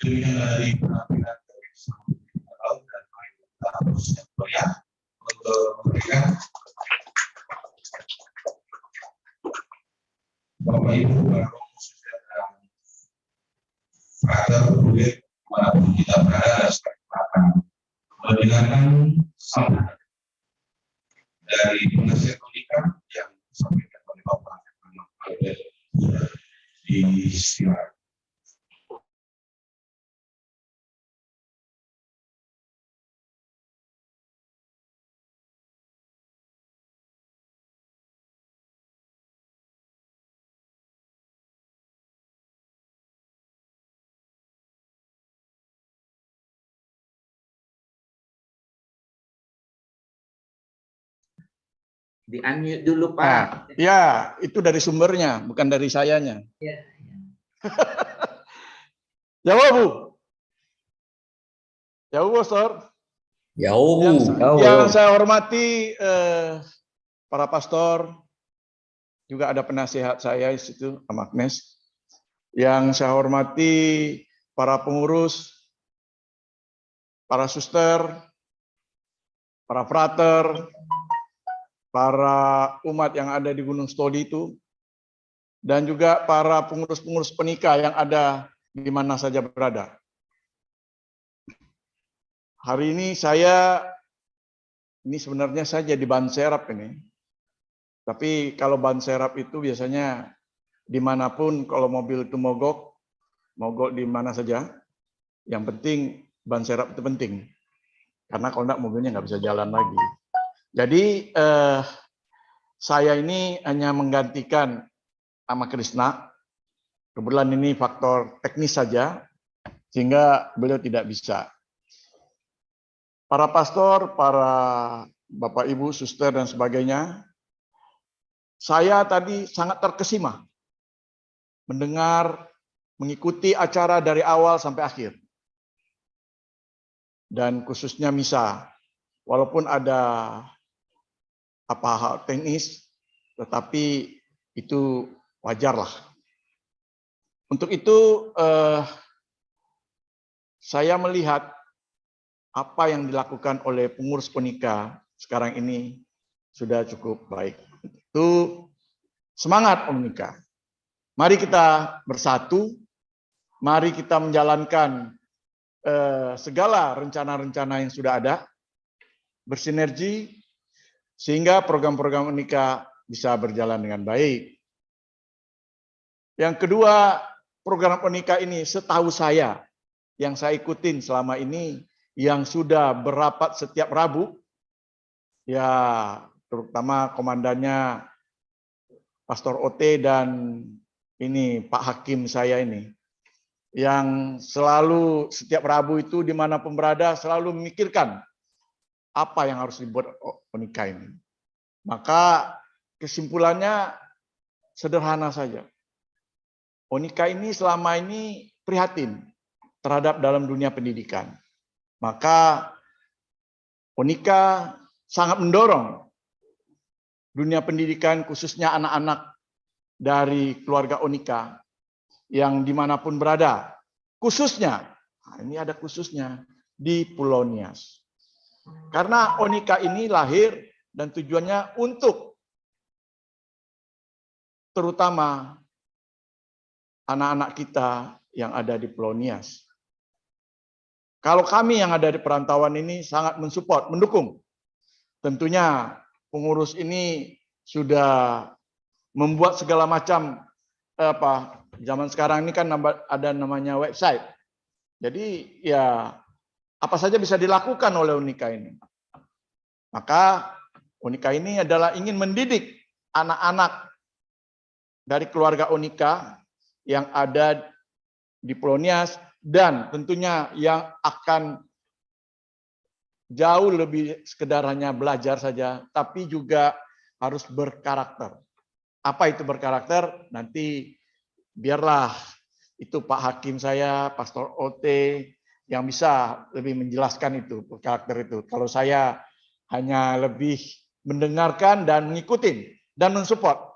Demikianlah dari penampilan dari laut dan mari kita bersiap ya untuk memberikan Bapak Ibu para saudara dan frater duit dimanapun kita berada sebagai akan mendengarkan sambutan dari penasihat Unika yang disampaikan oleh Bapak Albert di Istimewa. Di-unmute dulu, Pak. Nah, ya, itu dari sumbernya, bukan dari sayanya. Ya. Jawab, Bu. Jawab, Pastor. Yang saya hormati para pastor, juga ada penasihat saya di situ, Pak Agnes. Yang saya hormati para pengurus, para suster, para frater, para umat yang ada di Gunung Stodi itu, dan juga para pengurus-pengurus penikah yang ada di mana saja berada. Hari ini sebenarnya saya jadi ban serap ini. Tapi kalau ban serap itu biasanya dimanapun kalau mobil itu mogok di mana saja. Yang penting ban serap itu penting. Karena kalau enggak mobilnya nggak bisa jalan lagi. Jadi saya ini hanya menggantikan Ama Krishna. Kebetulan ini faktor teknis saja, sehingga beliau tidak bisa. Para pastor, para bapak ibu, suster dan sebagainya, saya tadi sangat terkesima mendengar, mengikuti acara dari awal sampai akhir. Dan khususnya misa, walaupun ada hal teknis, tetapi itu wajarlah. Untuk itu saya melihat apa yang dilakukan oleh pengurus penikah sekarang ini sudah cukup baik. Itu semangat penikah. Mari kita bersatu, mari kita menjalankan segala rencana-rencana yang sudah ada, bersinergi, sehingga program-program Unika bisa berjalan dengan baik. Yang kedua, program Unika ini setahu saya, yang saya ikutin selama ini, yang sudah berapat setiap Rabu, ya terutama komandannya Pastor OT dan ini Pak Hakim saya ini, yang selalu setiap Rabu itu dimanapun berada selalu memikirkan apa yang harus dibuat Unika ini. Maka kesimpulannya sederhana saja. Unika ini selama ini prihatin terhadap dalam dunia pendidikan. Maka Unika sangat mendorong dunia pendidikan khususnya anak-anak dari keluarga Unika yang dimanapun berada. Khususnya, nah ini ada khususnya, di Pulau Nias. Karena Unika ini lahir dan tujuannya untuk terutama anak-anak kita yang ada di Pulau Nias. Kalau kami yang ada di perantauan ini sangat mensupport, mendukung. Tentunya pengurus ini sudah membuat segala macam zaman sekarang ini kan ada namanya website. Jadi ya apa saja bisa dilakukan oleh Unika ini. Maka Unika ini adalah ingin mendidik anak-anak dari keluarga Unika yang ada di Pulau Nias dan tentunya yang akan jauh lebih sekedar hanya belajar saja, tapi juga harus berkarakter. Apa itu berkarakter? Nanti biarlah itu Pak Hakim saya, Pastor OT yang bisa lebih menjelaskan itu karakter itu. Kalau saya hanya lebih mendengarkan dan mengikuti dan mensupport.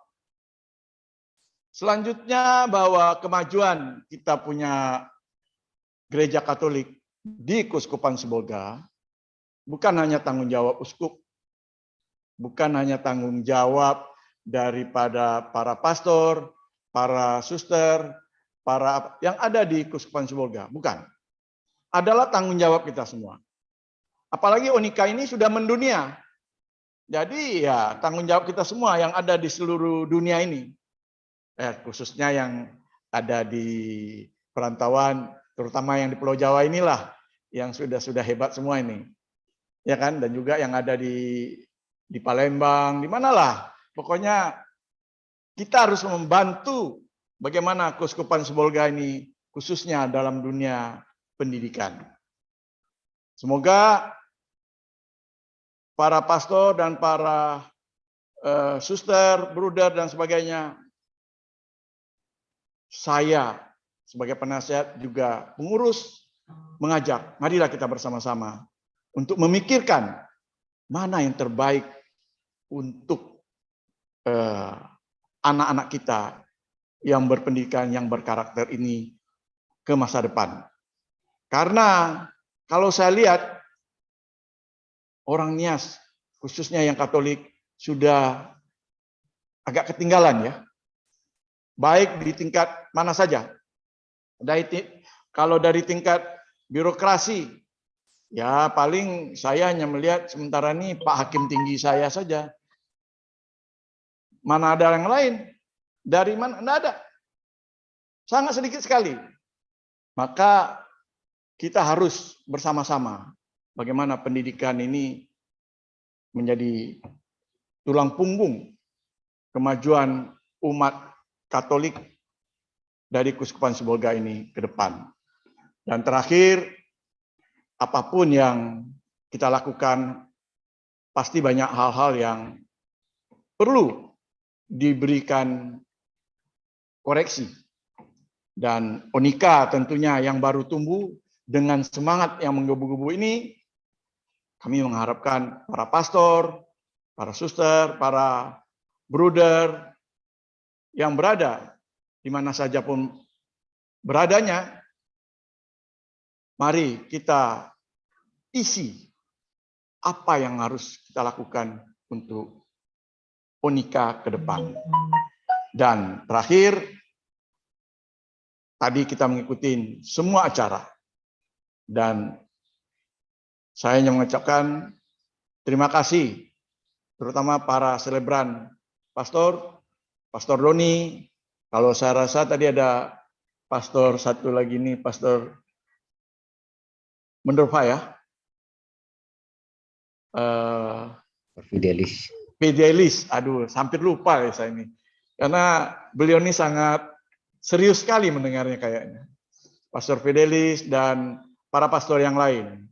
Selanjutnya bahwa kemajuan kita punya Gereja Katolik di Keuskupan Sibolga bukan hanya tanggung jawab uskup, bukan hanya tanggung jawab daripada para pastor, para suster, para yang ada di Keuskupan Sibolga, bukan. Adalah tanggung jawab kita semua. Apalagi Onika ini sudah mendunia. Jadi ya tanggung jawab kita semua yang ada di seluruh dunia ini. Khususnya yang ada di perantauan, terutama yang di Pulau Jawa inilah yang sudah hebat semua ini. Ya kan? Dan juga yang ada di Palembang, di manalah. Pokoknya kita harus membantu bagaimana Keuskupan Sibolga ini khususnya dalam dunia pendidikan. Semoga para pastor dan para suster, bruder dan sebagainya, saya sebagai penasihat juga pengurus mengajak, marilah kita bersama-sama untuk memikirkan mana yang terbaik untuk anak-anak kita yang berpendidikan, yang berkarakter ini ke masa depan. Karena kalau saya lihat orang Nias, khususnya yang Katolik, sudah agak ketinggalan ya. Baik di tingkat mana saja. Kalau dari tingkat birokrasi, ya paling saya hanya melihat sementara ini Pak Hakim Tinggi saya saja. Mana ada yang lain? Dari mana? Tidak ada. Sangat sedikit sekali. Maka kita harus bersama-sama bagaimana pendidikan ini menjadi tulang punggung kemajuan umat Katolik dari Keuskupan Sibolga ini ke depan. Dan terakhir, apapun yang kita lakukan, pasti banyak hal-hal yang perlu diberikan koreksi. Dan Onika tentunya yang baru tumbuh dengan semangat yang menggebu-gebu ini, kami mengharapkan para pastor, para suster, para bruder yang berada di mana saja pun beradanya, mari kita isi apa yang harus kita lakukan untuk Onika ke depan. Dan terakhir, tadi kita mengikuti semua acara. Dan saya hanya mengucapkan terima kasih, terutama para selebran pastor, Pastor Doni. Kalau saya rasa tadi ada pastor satu lagi nih, Pastor Mendorfa ya. Fidelis. Fidelis, aduh, hampir lupa ya saya ini. Karena beliau ini sangat serius sekali mendengarnya kayaknya. Pastor Fidelis dan para pastor yang lain.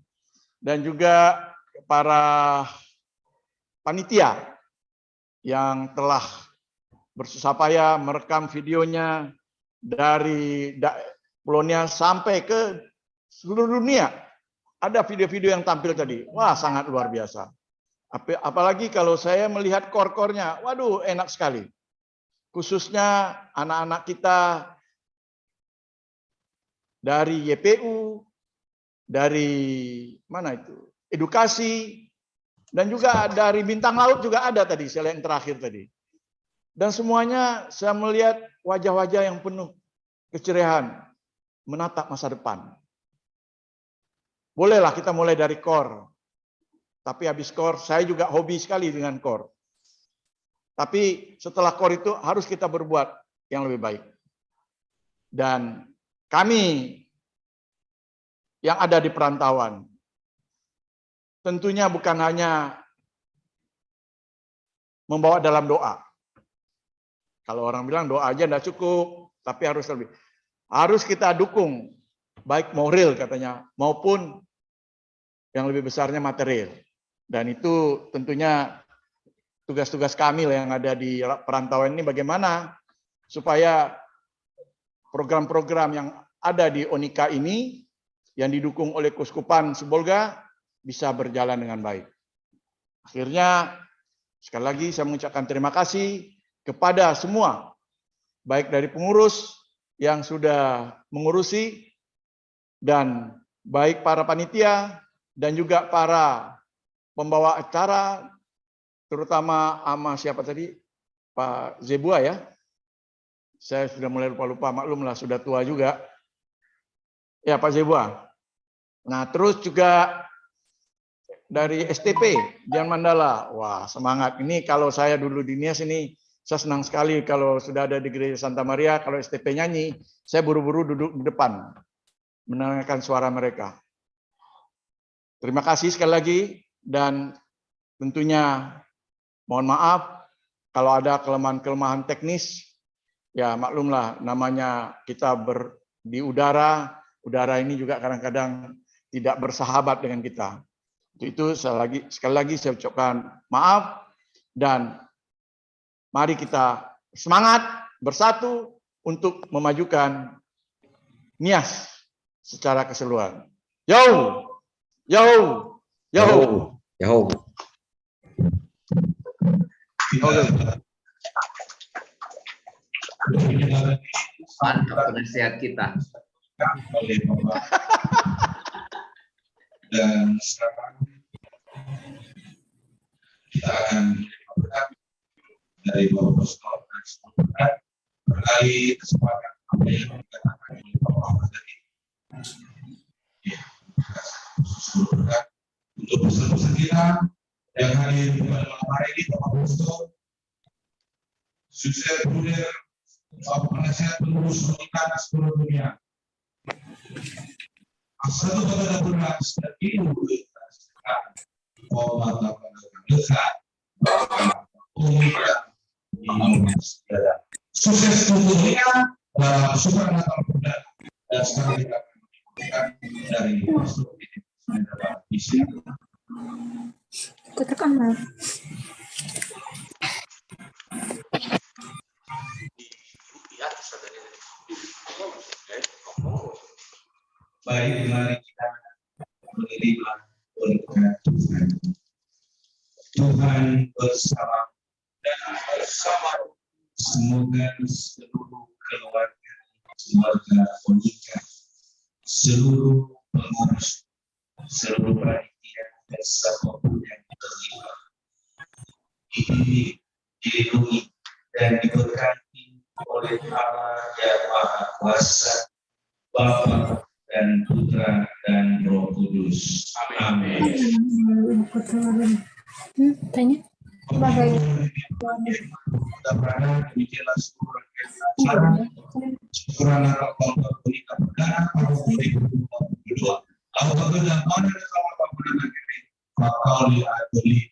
Dan juga para panitia yang telah bersusah payah merekam videonya dari Pulau Nias sampai ke seluruh dunia. Ada video-video yang tampil tadi. Wah, sangat luar biasa. Apalagi kalau saya melihat kor-kornya, waduh, enak sekali. Khususnya anak-anak kita dari YPU, dari mana itu? Edukasi, dan juga dari Bintang Laut juga ada tadi, yang terakhir tadi. Dan semuanya saya melihat wajah-wajah yang penuh keceriaan, menatap masa depan. Bolehlah kita mulai dari kor. Tapi habis kor, saya juga hobi sekali dengan kor. Tapi setelah kor itu harus kita berbuat yang lebih baik. Dan kami yang ada di perantauan, tentunya bukan hanya membawa dalam doa. Kalau orang bilang doa aja tidak cukup, tapi harus lebih. Harus kita dukung, baik moral katanya, maupun yang lebih besarnya material. Dan itu tentunya tugas-tugas kami yang ada di perantauan ini bagaimana supaya program-program yang ada di Onika ini yang didukung oleh Keuskupan Sibolga bisa berjalan dengan baik. Akhirnya, sekali lagi saya mengucapkan terima kasih kepada semua, baik dari pengurus yang sudah mengurusi dan baik para panitia dan juga para pembawa acara, terutama ama siapa tadi, Pak Zebua ya. Saya sudah mulai lupa-lupa, maklumlah sudah tua juga. Ya Pak Zebua. Nah terus juga dari STP Dian Mandala, wah semangat. Ini kalau saya dulu di NIAS ini, saya senang sekali kalau sudah ada di Gereja Santa Maria, kalau STP nyanyi, saya buru-buru duduk di depan, mendengarkan suara mereka. Terima kasih sekali lagi, dan tentunya mohon maaf kalau ada kelemahan-kelemahan teknis, ya maklumlah namanya kita di udara ini juga kadang-kadang tidak bersahabat dengan kita. Itu sekali lagi saya ucapkan maaf, dan mari kita semangat bersatu untuk memajukan NIAS secara keseluruhan. Yo, yo, yo, yo. Mantap penasihat kita. Dan sekarang kita akan mendengar dari Bapak Pastor terkait kesempatan apa yang dikatakan oleh Bapak tadi. Ya, untuk pesan-pesan kita yang hadir pada malam hari ini, Bapak Pastor, sukses bruder, Bapak penasihat penerus pernikahan seluruh dunia. Asal pada benar sedih sukses tentunya super natal muda, dan sekarang kita akan mendengarkan dari Pastor Misi. Katakan lah. Baik, mari kita menerima berkat Tuhan. Tuhan bersama dan bersama. Semoga seluruh keluarga Monika, seluruh pengurus, seluruh panitia dan siapapun yang terlibat dilindungi dan diberkati oleh Allah yang Maha Kuasa, Bapa dan Putra dan Roh Kudus. Amin. Tanya. Mudah-mudahan demikianlah seluruh acara syukuran Natal tahun 2022. Apabila mana sama bangunan negeri, maka oleh ahli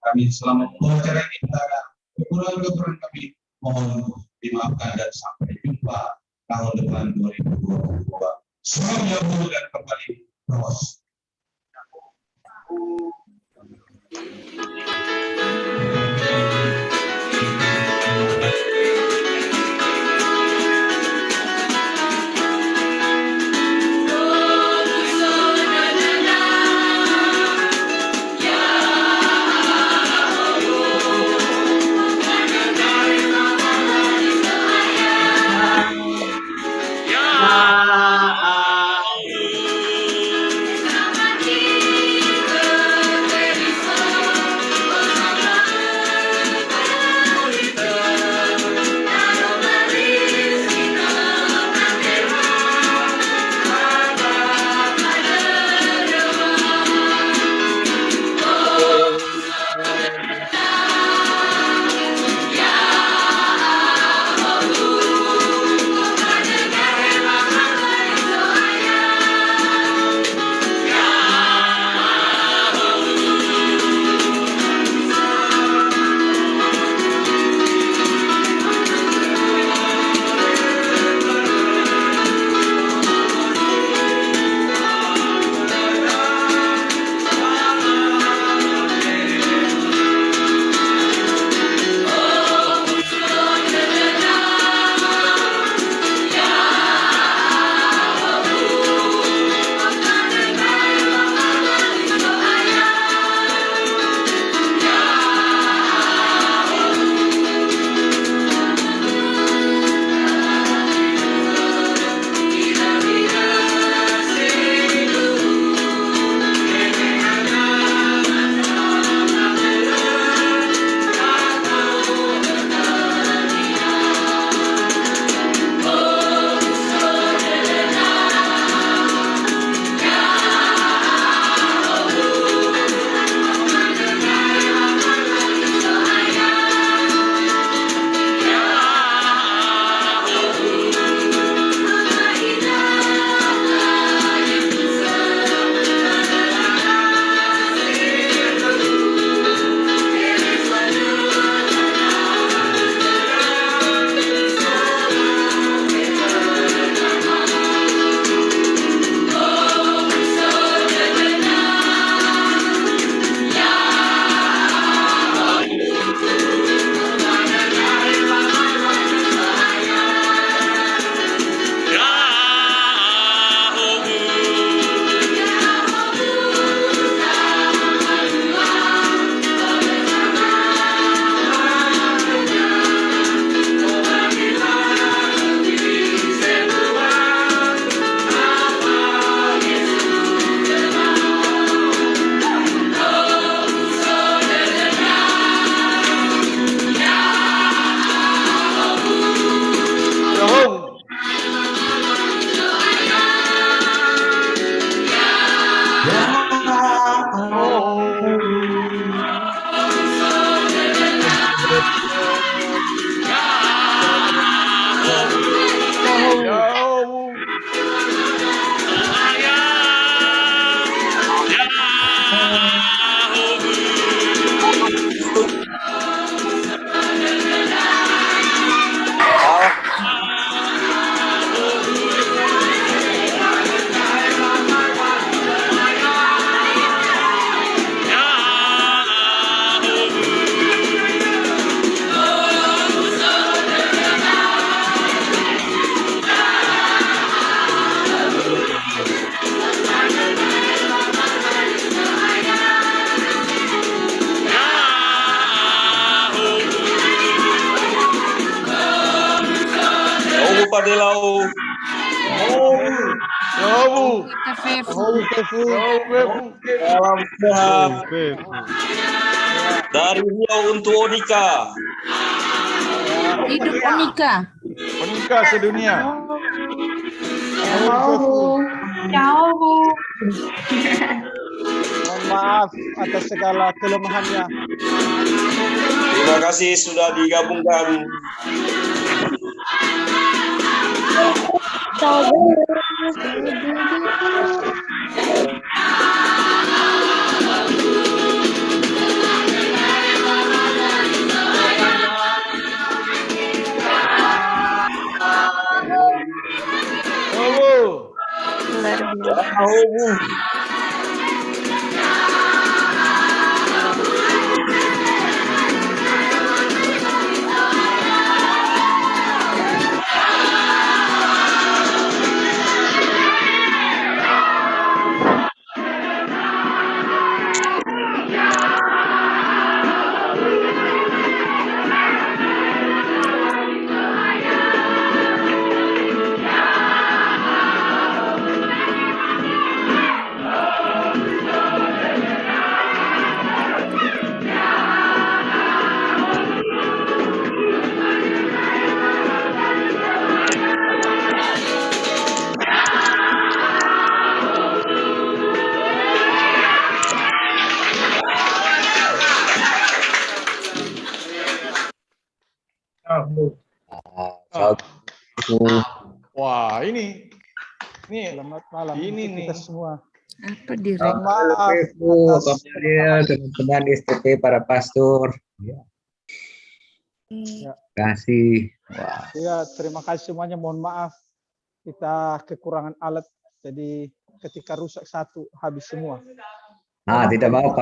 kami selama acara ini ada kekurangan kami mohon dimaafkan dan sampai jumpa tahun depan 2022. Semuanya dulu dan kembali terus. Yobu. Salam sehat dari Riau untuk Onika. Hidup Onika. Onika sedunia. Ciao, Bu. Mohon maaf atas segala kelemahannya. Terima kasih sudah digabungkan. Wah, ini Selamat malam ini untuk nih. kita semua. Apa di Mohon maaf Pak Maria, teman-teman STP, para pastor. Ya. Terima kasih. Wah. Ya, terima kasih semuanya. Mohon maaf kita kekurangan alat. Jadi ketika rusak satu habis semua. Tidak mau Pak.